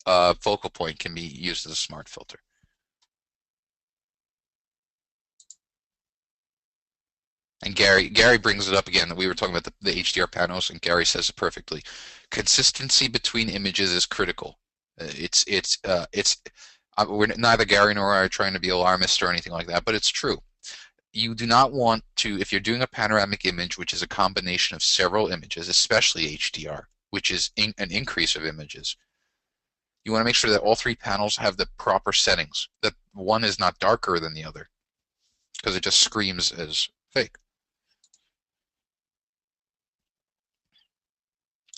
focal point can be used as a smart filter. And Gary brings it up again. We were talking about the HDR panels, and Gary says it perfectly. Consistency between images is critical. We're neither Gary nor I are trying to be alarmist or anything like that, but it's true. You do not want to, if you're doing a panoramic image, which is a combination of several images, especially HDR, which is an increase of images, you want to make sure that all three panels have the proper settings, that one is not darker than the other, because it just screams as fake.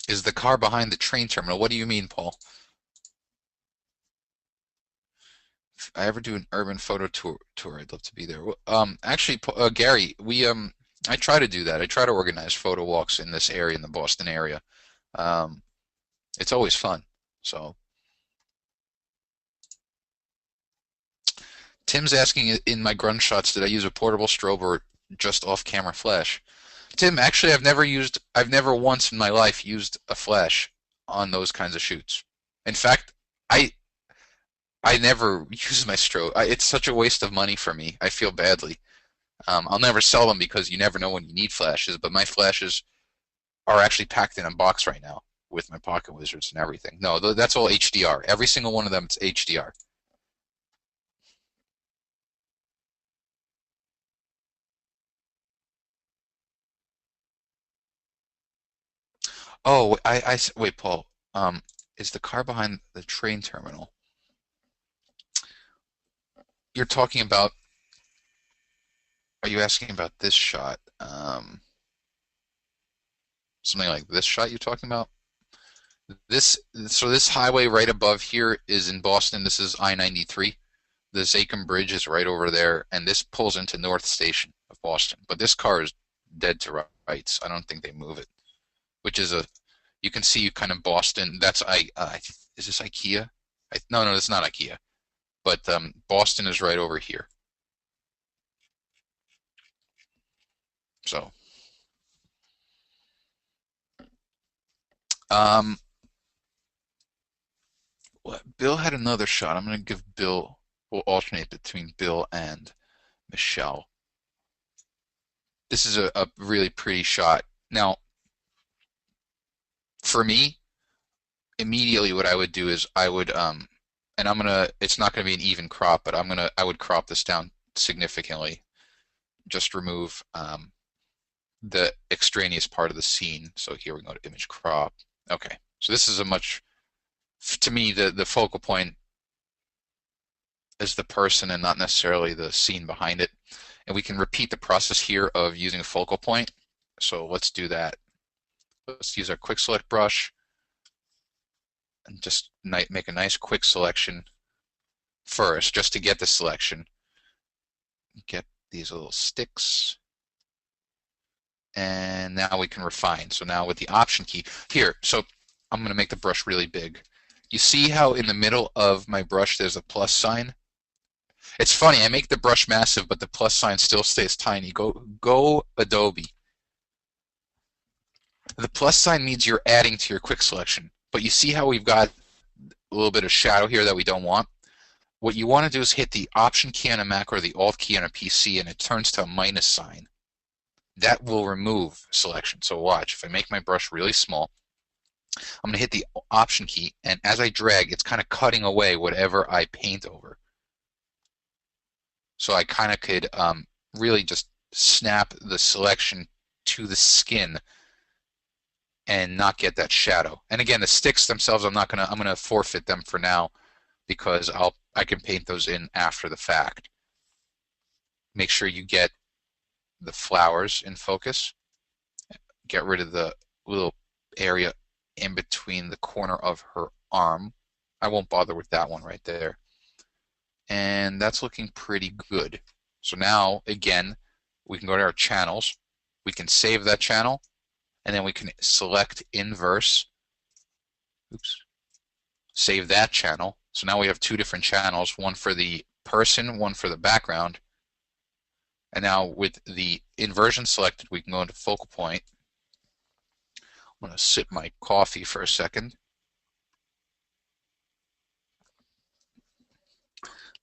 Is the car behind the train terminal? What do you mean, Paul? If I ever do an urban photo tour, I'd love to be there. Actually, Gary, I try to do that. I try to organize photo walks in this area, in the Boston area. Um, it's always fun. So, Tim's asking in my grunge shots, did I use a portable strobe or just off-camera flash? Tim, actually, I've never once in my life used a flash on those kinds of shoots. In fact, I I never use my strobe. It's such a waste of money for me. I feel badly. I'll never sell them because you never know when you need flashes, but my flashes are actually packed in a box right now with my pocket wizards and everything. No, that's all HDR. Every single one of them is HDR. Oh, wait, Paul. Is the car behind the train terminal? You're talking about, are you asking about this shot? Something like this shot you're talking about? So this highway right above here is in Boston. This is I-93. The Zakim Bridge is right over there, and this pulls into North Station of Boston. But this car is dead to rights. I don't think they move it, which is you can see kind of Boston. Is this IKEA? No, it's not IKEA. But Boston is right over here. So, um, Bill had another shot. I'm going to give Bill, we'll alternate between Bill and Michelle. This is a really pretty shot. Now, for me, immediately what I would do is I would, it's not going to be an even crop, but I would crop this down significantly. just remove the extraneous part of the scene. So here we go to image crop. Okay, so this is a much, to me, the focal point is the person and not necessarily the scene behind it. And we can repeat the process here of using a focal point. So let's do that. Let's use our quick select brush and just make a nice quick selection first, just to get the selection. Get these little sticks. And now we can refine. So now with the Option key here, so I'm going to make the brush really big. You see how in the middle of my brush there's a plus sign? It's funny, I make the brush massive, but the plus sign still stays tiny. Go Adobe. The plus sign means you're adding to your quick selection. But you see how we've got a little bit of shadow here that we don't want? What you want to do is hit the Option key on a Mac or the Alt key on a PC, and it turns to a minus sign. That will remove selection. So watch, if I make my brush really small, I'm going to hit the Option key, and as I drag, it's kind of cutting away whatever I paint over. So I kind of could really just snap the selection to the skin and not get that shadow. And again, the sticks themselves, I'm gonna forfeit them for now because I can paint those in after the fact. Make sure you get the flowers in focus. Get rid of the little area in between the corner of her arm. I won't bother with that one right there. And that's looking pretty good. So now, again, we can go to our channels. We can save that channel, and then we can select inverse. Oops. Save that channel. So now we have two different channels, one for the person, one for the background. And now with the inversion selected, we can go into focal point. I'm going to sip my coffee for a second.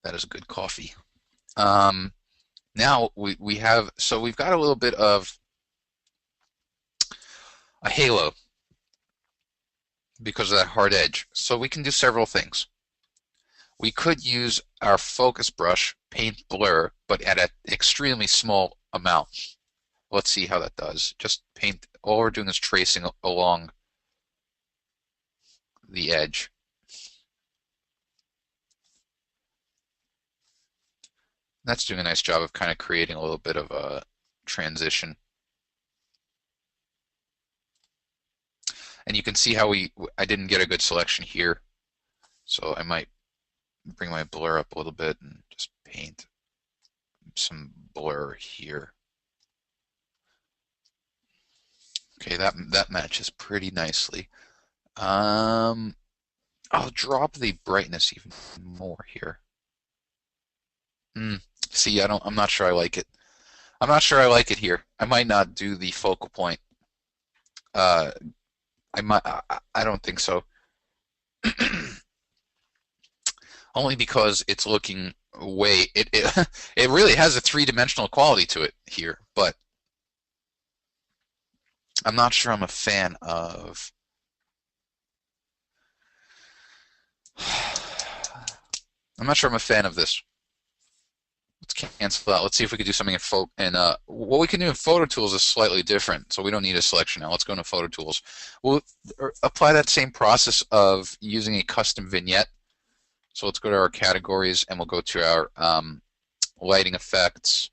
That is good coffee. Now we've got a little bit of a halo because of that hard edge. So we can do several things. We could use our focus brush, paint blur, but at an extremely small amount. Let's see how that does. Just paint, all we're doing is tracing along the edge. That's doing a nice job of kind of creating a little bit of a transition. And you can see how I didn't get a good selection here. So I might bring my blur up a little bit and just paint some blur here. Okay, that matches pretty nicely. I'll drop the brightness even more here. See, I'm not sure I like it. I'm not sure I like it here. I might not do the focal point. I don't think so. Only because it's looking it really has a three-dimensional quality to it here, but I'm not sure I'm a fan of. I'm not sure I'm a fan of this. Let's cancel out. Let's see if we could do something in what we can do in Photo Tools is slightly different, so we don't need a selection now. Let's go into Photo Tools. We'll apply that same process of using a custom vignette. So let's go to our categories, and we'll go to our lighting effects,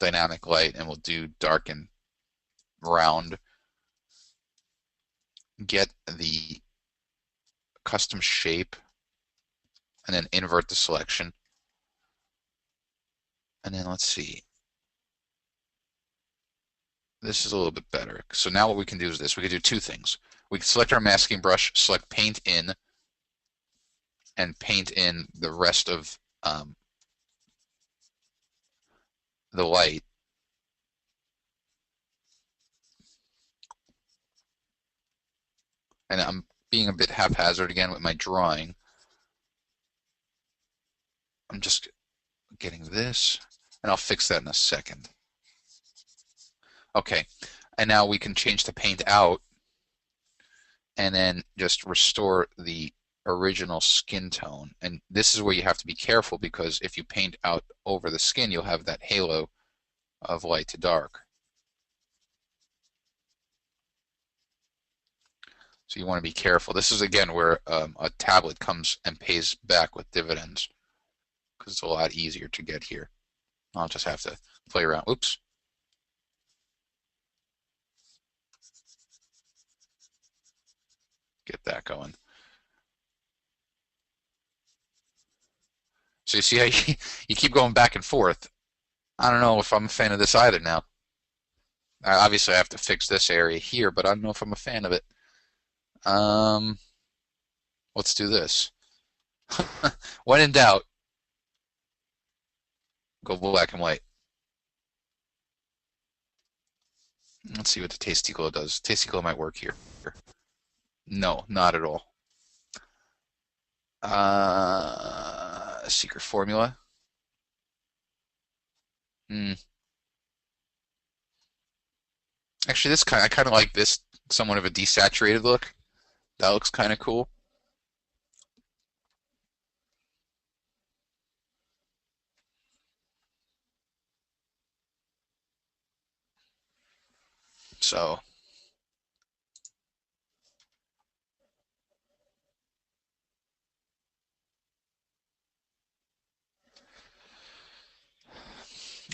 dynamic light, and we'll do dark and round. Get the custom shape, and then invert the selection. And then let's see. This is a little bit better. So now what we can do is this. We can do two things. We can select our masking brush, select paint in, and paint in the rest of the light. And I'm being a bit haphazard again with my drawing. I'm just getting this, and I'll fix that in a second. Okay, and now we can change the paint out and then just restore the original skin tone. And this is where you have to be careful, because if you paint out over the skin, you'll have that halo of light to dark. So you want to be careful. This is, again, where a tablet comes and pays back with dividends, because it's a lot easier to get here. I'll just have to play around. Oops. Get that going. So you see how you keep going back and forth. I don't know if I'm a fan of this either now. Obviously, I have to fix this area here, but I don't know if I'm a fan of it. Um, let's do this. When in doubt, go black and white. Let's see what the Tasty Glow does. Tasty Glow might work here. No, not at all. Secret formula. Hmm. Actually, I kind of like this, somewhat of a desaturated look. That looks kind of cool. So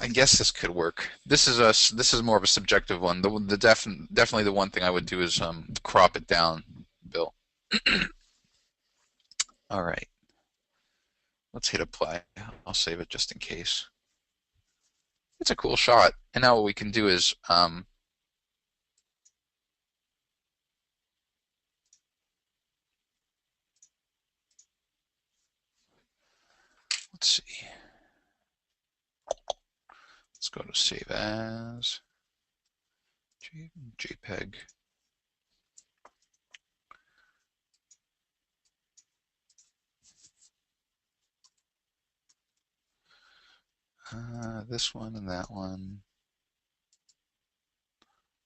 I guess this could work. This is more of a subjective one. Definitely the one thing I would do is crop it down, Bill. All right, let's hit apply. I'll save it just in case. It's a cool shot. And now what we can do is let's see. Let's go to save as JPEG. This one and that one.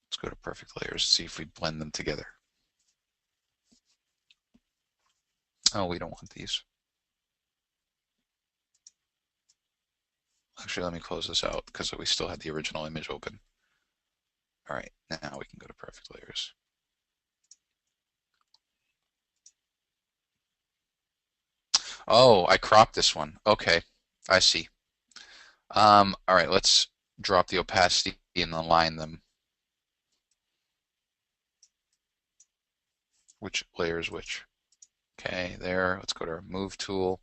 Let's go to perfect layers, see if we blend them together. Oh, we don't want these. Actually, let me close this out because we still had the original image open. All right, now we can go to perfect layers. Oh, I cropped this one. Okay, I see. All right, let's drop the opacity and align them. Which layer is which? Okay, there. Let's go to our move tool.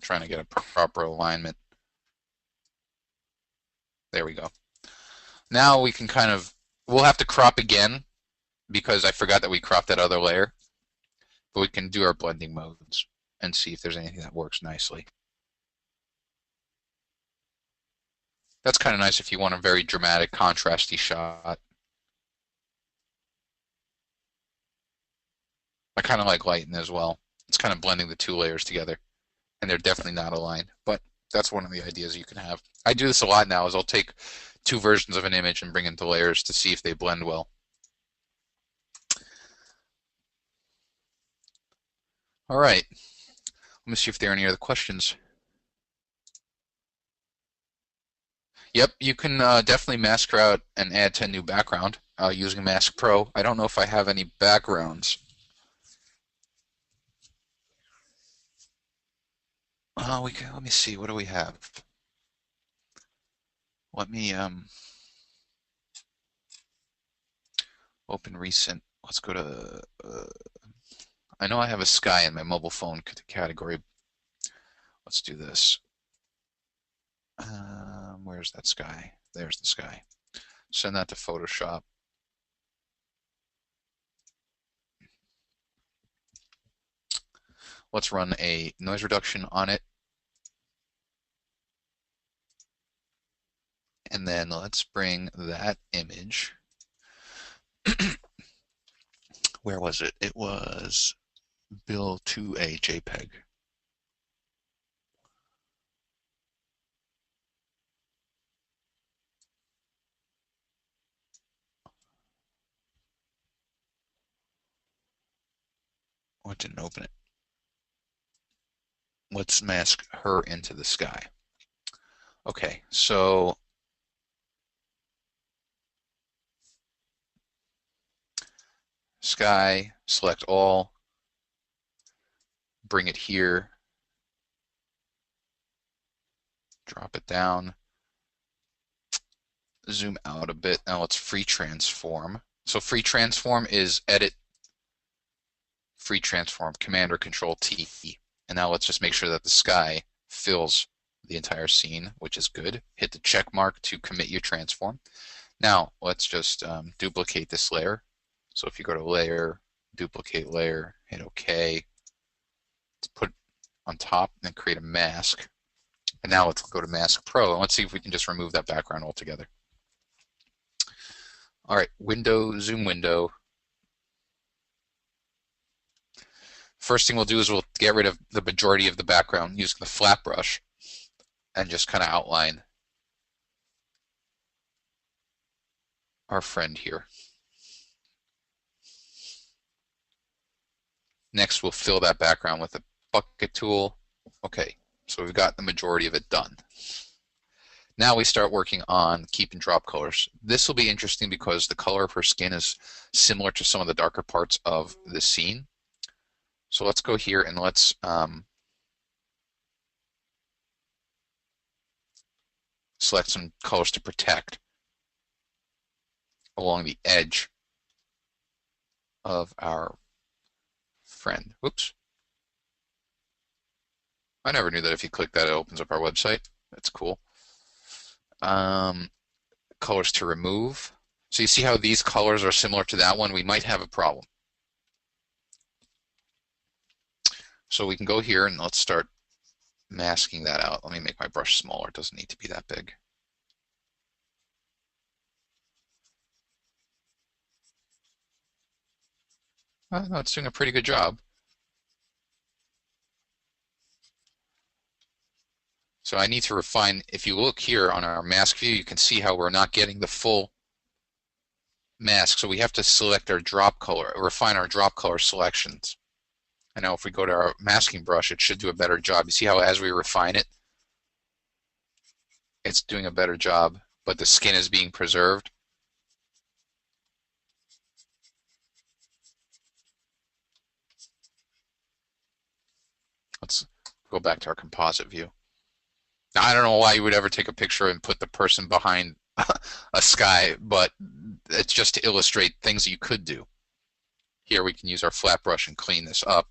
Trying to get a proper alignment. There we go. Now we can we'll have to crop again because I forgot that we cropped that other layer. But we can do our blending modes and see if there's anything that works nicely. That's kind of nice if you want a very dramatic, contrasty shot. I kind of like lighten as well. It's kind of blending the two layers together, and they're definitely not aligned, but that's one of the ideas you can have. I do this a lot now, is I'll take two versions of an image and bring into layers to see if they blend well. All right, let me see if there are any other questions. Yep, you can definitely mask out and add to a new background using Mask Pro. I don't know if I have any backgrounds. Let me see. What do we have? Let me open recent. Let's go to. I know I have a sky in my mobile phone category. Let's do this. Where's that sky? There's the sky. Send that to Photoshop. Let's run a noise reduction on it. And then let's bring that image. Where was it? It was Bill to a JPEG. it didn't open it. Let's mask her into the sky. Okay, so sky, select all, bring it here, drop it down, zoom out a bit. Now let's free transform. So free transform is edit, free transform, Command or Control T. And now let's just make sure that the sky fills the entire scene, which is good. Hit the check mark to commit your transform. Now let's just duplicate this layer. So if you go to layer, duplicate layer, hit OK. Let's put it on top and then create a mask. And now let's go to Mask Pro and let's see if we can just remove that background altogether. All right, window, zoom window. First thing we'll do is we'll get rid of the majority of the background using the flat brush and just kind of outline our friend here. Next, we'll fill that background with a bucket tool. Okay, so we've got the majority of it done. Now we start working on keep and drop colors. This will be interesting because the color of her skin is similar to some of the darker parts of the scene. So let's go here and let's select some colors to protect along the edge of our friend. Whoops. I never knew that if you click that, it opens up our website. That's cool. Colors to remove. So you see how these colors are similar to that one? We might have a problem. So we can go here and let's start masking that out. Let me make my brush smaller. It doesn't need to be that big. No, it's doing a pretty good job. So I need to refine. If you look here on our mask view, you can see how we're not getting the full mask. So we have to select our drop color, refine our drop color selections. And now if we go to our masking brush, it should do a better job. You see how as we refine it, it's doing a better job, but the skin is being preserved. Let's go back to our composite view. Now, I don't know why you would ever take a picture and put the person behind a sky, but it's just to illustrate things that you could do. Here we can use our flat brush and clean this up.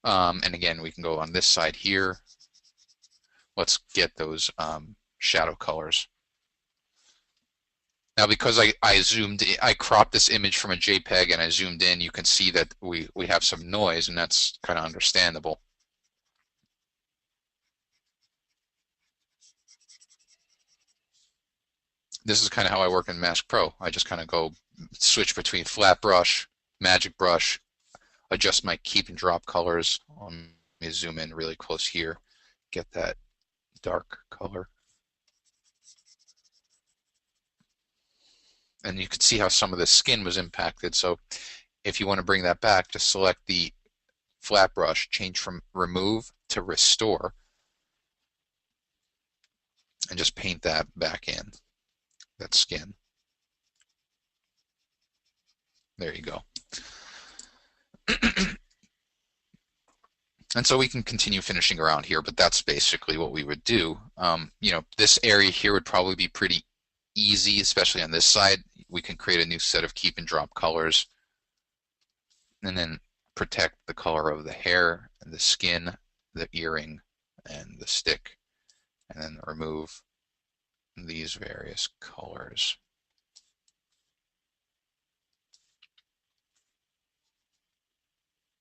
And again, we can go on this side here. Let's get those shadow colors. Now, because I cropped this image from a JPEG and I zoomed in, you can see that we have some noise, and that's kind of understandable. This is kind of how I work in Mask Pro. I just kind of go switch between flat brush, magic brush, adjust my keep and drop colors. Let me zoom in really close here, get that dark color. And you can see how some of the skin was impacted. So if you want to bring that back, just select the flat brush, change from remove to restore, and just paint that back in, that skin. There you go. And so we can continue finishing around here, but that's basically what we would do. You know, this area here would probably be pretty easy, especially on this side. We can create a new set of keep and drop colors and then protect the color of the hair and the skin, the earring, and the stick, and then remove these various colors.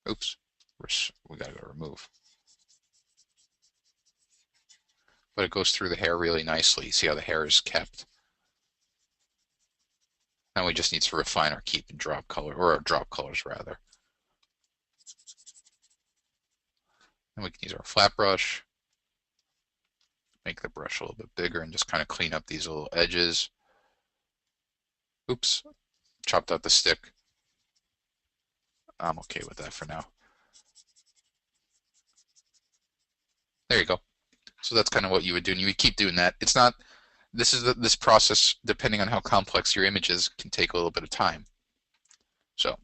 Oops, we gotta go remove. But it goes through the hair really nicely. See how the hair is kept. Now we just need to refine our keep and drop color, or our drop colors rather. And we can use our flat brush, make the brush a little bit bigger, and just kind of clean up these little edges. Oops, chopped out the stick. I'm okay with that for now. There you go. So that's kind of what you would do, and you would keep doing that. It's not. This process, depending on how complex your image is, can take a little bit of time. So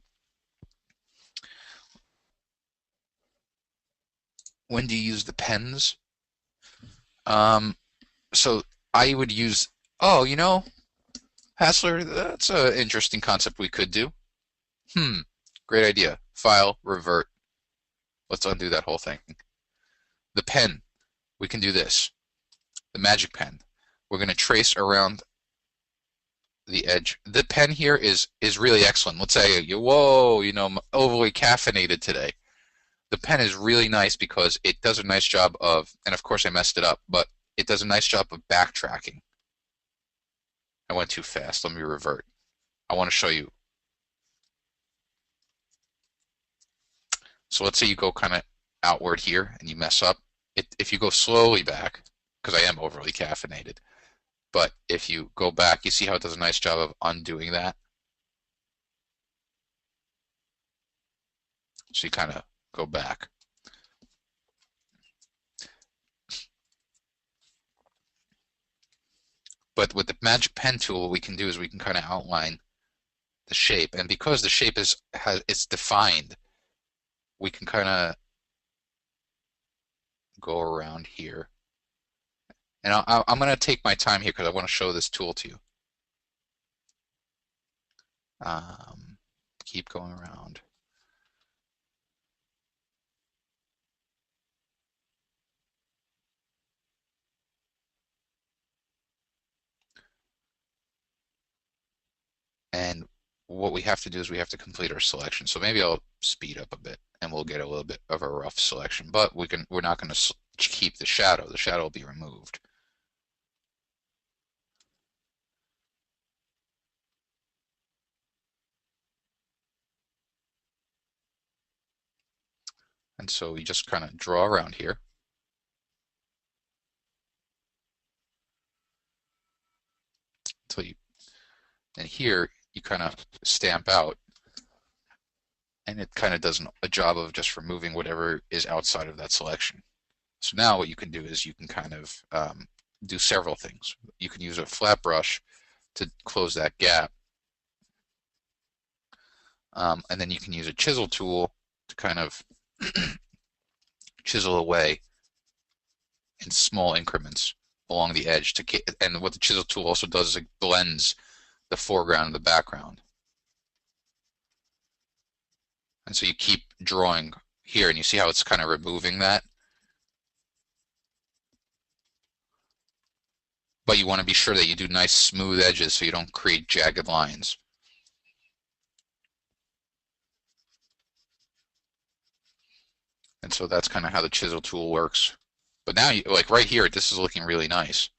when do you use the pens? So I would use. Oh, Hassler, that's an interesting concept we could do. Great idea. File, revert. Let's undo that whole thing. The pen, we can do this. The magic pen. We're going to trace around the edge. The pen here is really excellent. Let's say, whoa, I'm overly caffeinated today. The pen is really nice because it does a nice job of, and of course I messed it up, but it does a nice job of backtracking. I went too fast. Let me revert. I want to show you. So let's say you go kind of outward here and you mess up. If you go slowly back, because I am overly caffeinated, but if you go back, you see how it does a nice job of undoing that? So you kind of go back. But with the magic pen tool, what we can do is we can kind of outline the shape. And because the shape it's defined, we can kind of go around here. And I'm going to take my time here because I want to show this tool to you. Keep going around. And what we have to do is we have to complete our selection. So maybe I'll speed up a bit and we'll get a little bit of a rough selection, but we're not going to keep the shadow. The shadow will be removed. And so we just kind of draw around here. And here you kind of stamp out, and it kind of does a job of just removing whatever is outside of that selection. So now what you can do is you can kind of do several things. You can use a flat brush to close that gap, and then you can use a chisel tool to kind of chisel away in small increments along the edge. And what the chisel tool also does is it blends the foreground and the background. And so you keep drawing here, and you see how it's kind of removing that. But you want to be sure that you do nice smooth edges so you don't create jagged lines. And so that's kind of how the chisel tool works. But now, like right here, this is looking really nice.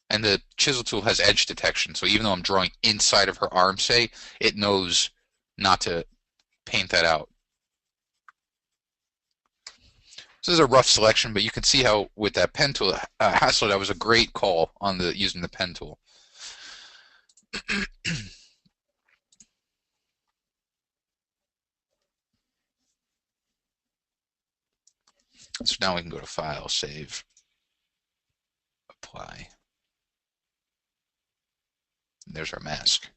And the chisel tool has edge detection, so even though I'm drawing inside of her arm, say, it knows not to paint that out. This is a rough selection, but you can see how with that pen tool, Hassler, that was a great call on using the pen tool. So now we can go to File, Save, Apply. And there's our mask.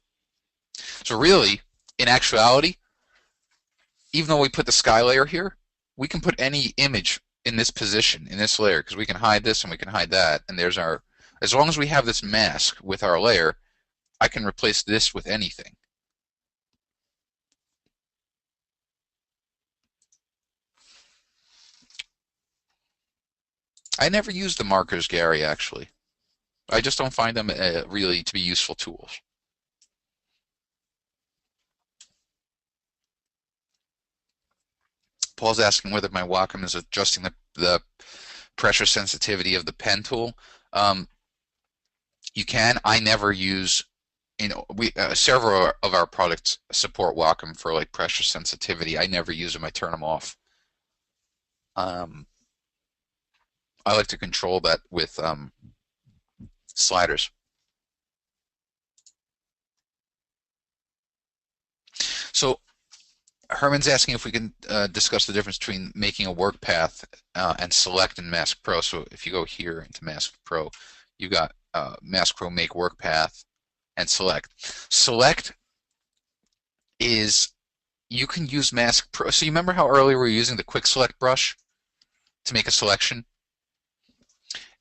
So really, in actuality, even though we put the sky layer here, we can put any image in this position, in this layer, because we can hide this and we can hide that. And there's our, as long as we have this mask with our layer, I can replace this with anything. I never use the markers, Gary, actually. I just don't find them really to be useful tools. Paul's asking whether my Wacom is adjusting the pressure sensitivity of the pen tool. You can. I never use, several of our products support Wacom for like pressure sensitivity. I never use them. I turn them off. I like to control that with sliders. So Herman's asking if we can discuss the difference between making a work path and select in Mask Pro. So if you go here into Mask Pro, you got Mask Pro make work path and select. Select is you can use Mask Pro. So you remember how earlier we were using the quick select brush to make a selection?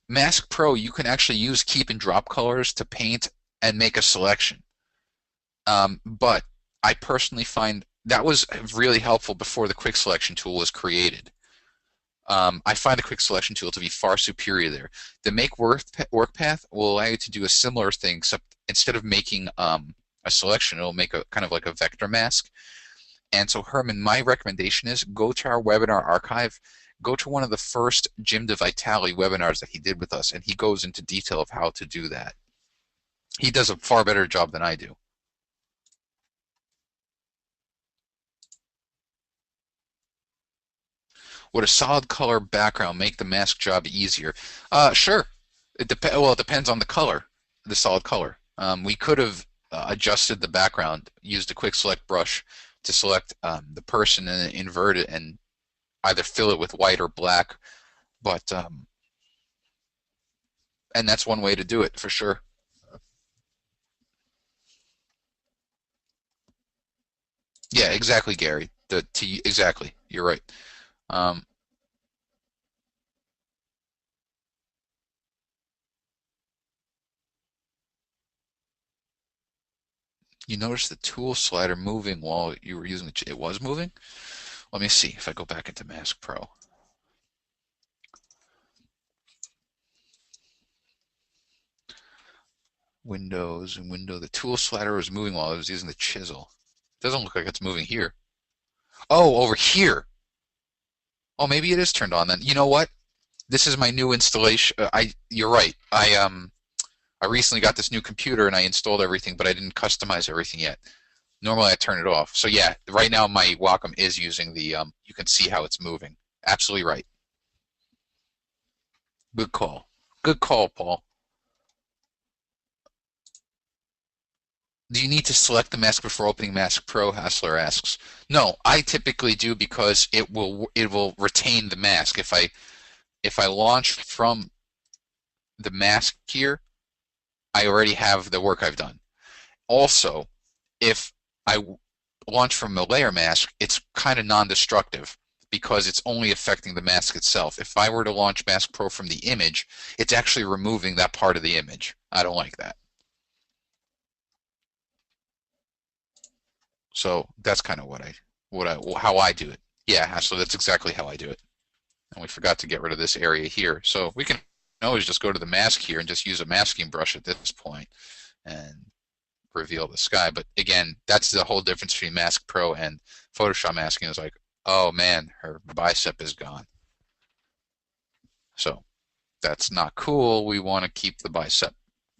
Mask Pro, you can actually use keep and drop colors to paint and make a selection. But I personally find that was really helpful before the quick selection tool was created. I find the quick selection tool to be far superior there. The make work path will allow you to do a similar thing, except instead of making a selection, it'll make a kind of like a vector mask. And so, Herman, my recommendation is go to our webinar archive, go to one of the first Jim DeVitale webinars that he did with us, and he goes into detail of how to do that. He does a far better job than I do. Would a solid color background make the mask job easier? Sure. Well, it depends on the color, the solid color. We could have adjusted the background, used a quick select brush to select the person and invert it and either fill it with white or black. But and that's one way to do it for sure. Yeah, exactly, Gary. Exactly. You're right. Um, you notice the tool slider moving while you were using it was moving? Let me see if I go back into Mask Pro. Windows and window. The tool slider was moving while I was using the chisel. Doesn't look like it's moving here. Oh, over here. Oh, maybe it is turned on then. You know what? This is my new installation. You're right. I recently got this new computer and I installed everything, but I didn't customize everything yet. Normally I turn it off. So yeah, right now my Wacom is using the. You can see how it's moving. Absolutely right. Good call. Good call, Paul. Do you need to select the mask before opening Mask Pro? Hassler asks. No, I typically do because it will retain the mask. If I launch from the mask here, I already have the work I've done. Also, if I launch from a layer mask, it's kind of non-destructive because it's only affecting the mask itself. If I were to launch Mask Pro from the image, it's actually removing that part of the image. I don't like that. So that's kind of how I do it. Yeah, so that's exactly how I do it. And we forgot to get rid of this area here. So we can always just go to the mask here and just use a masking brush at this point and reveal the sky. But again, that's the whole difference between Mask Pro and Photoshop masking is like, oh man, her bicep is gone. So that's not cool. We want to keep the bicep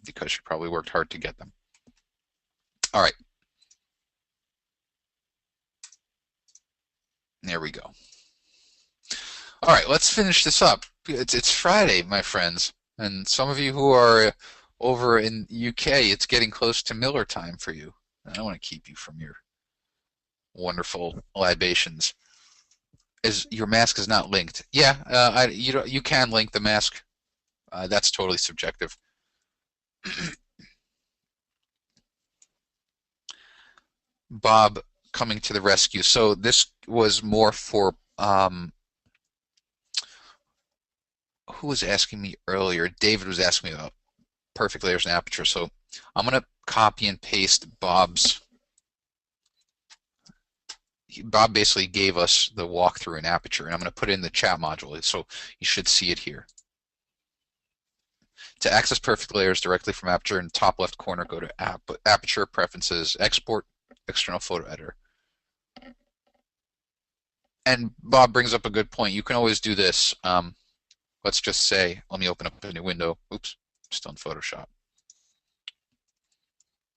because she probably worked hard to get them. All right. There we go. All right, let's finish this up. It's Friday, my friends, and some of you who are over in UK, it's getting close to Miller time for you. I don't want to keep you from your wonderful libations. Is your mask is not linked? Yeah, you can link the mask. That's totally subjective. Bob coming to the rescue. So this was more for who was asking me earlier? David was asking me about perfect layers and aperture. So I'm going to copy and paste Bob's. Bob basically gave us the walkthrough in aperture, and I'm going to put it in the chat module, so you should see it here. To access perfect layers directly from aperture, in the top left corner, go to Aperture, Preferences, Export, External Photo Editor. And Bob brings up a good point. You can always do this. Let's just say, let me open up a new window. Oops, still in Photoshop.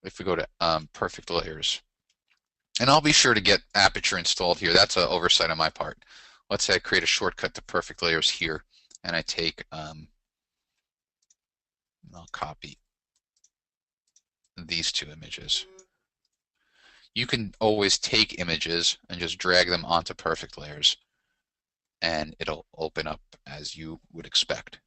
If we go to Perfect Layers, and I'll be sure to get Aperture installed here. That's an oversight on my part. Let's say I create a shortcut to Perfect Layers here. and I take, I'll copy these two images. You can always take images and just drag them onto perfect layers, and it'll open up as you would expect.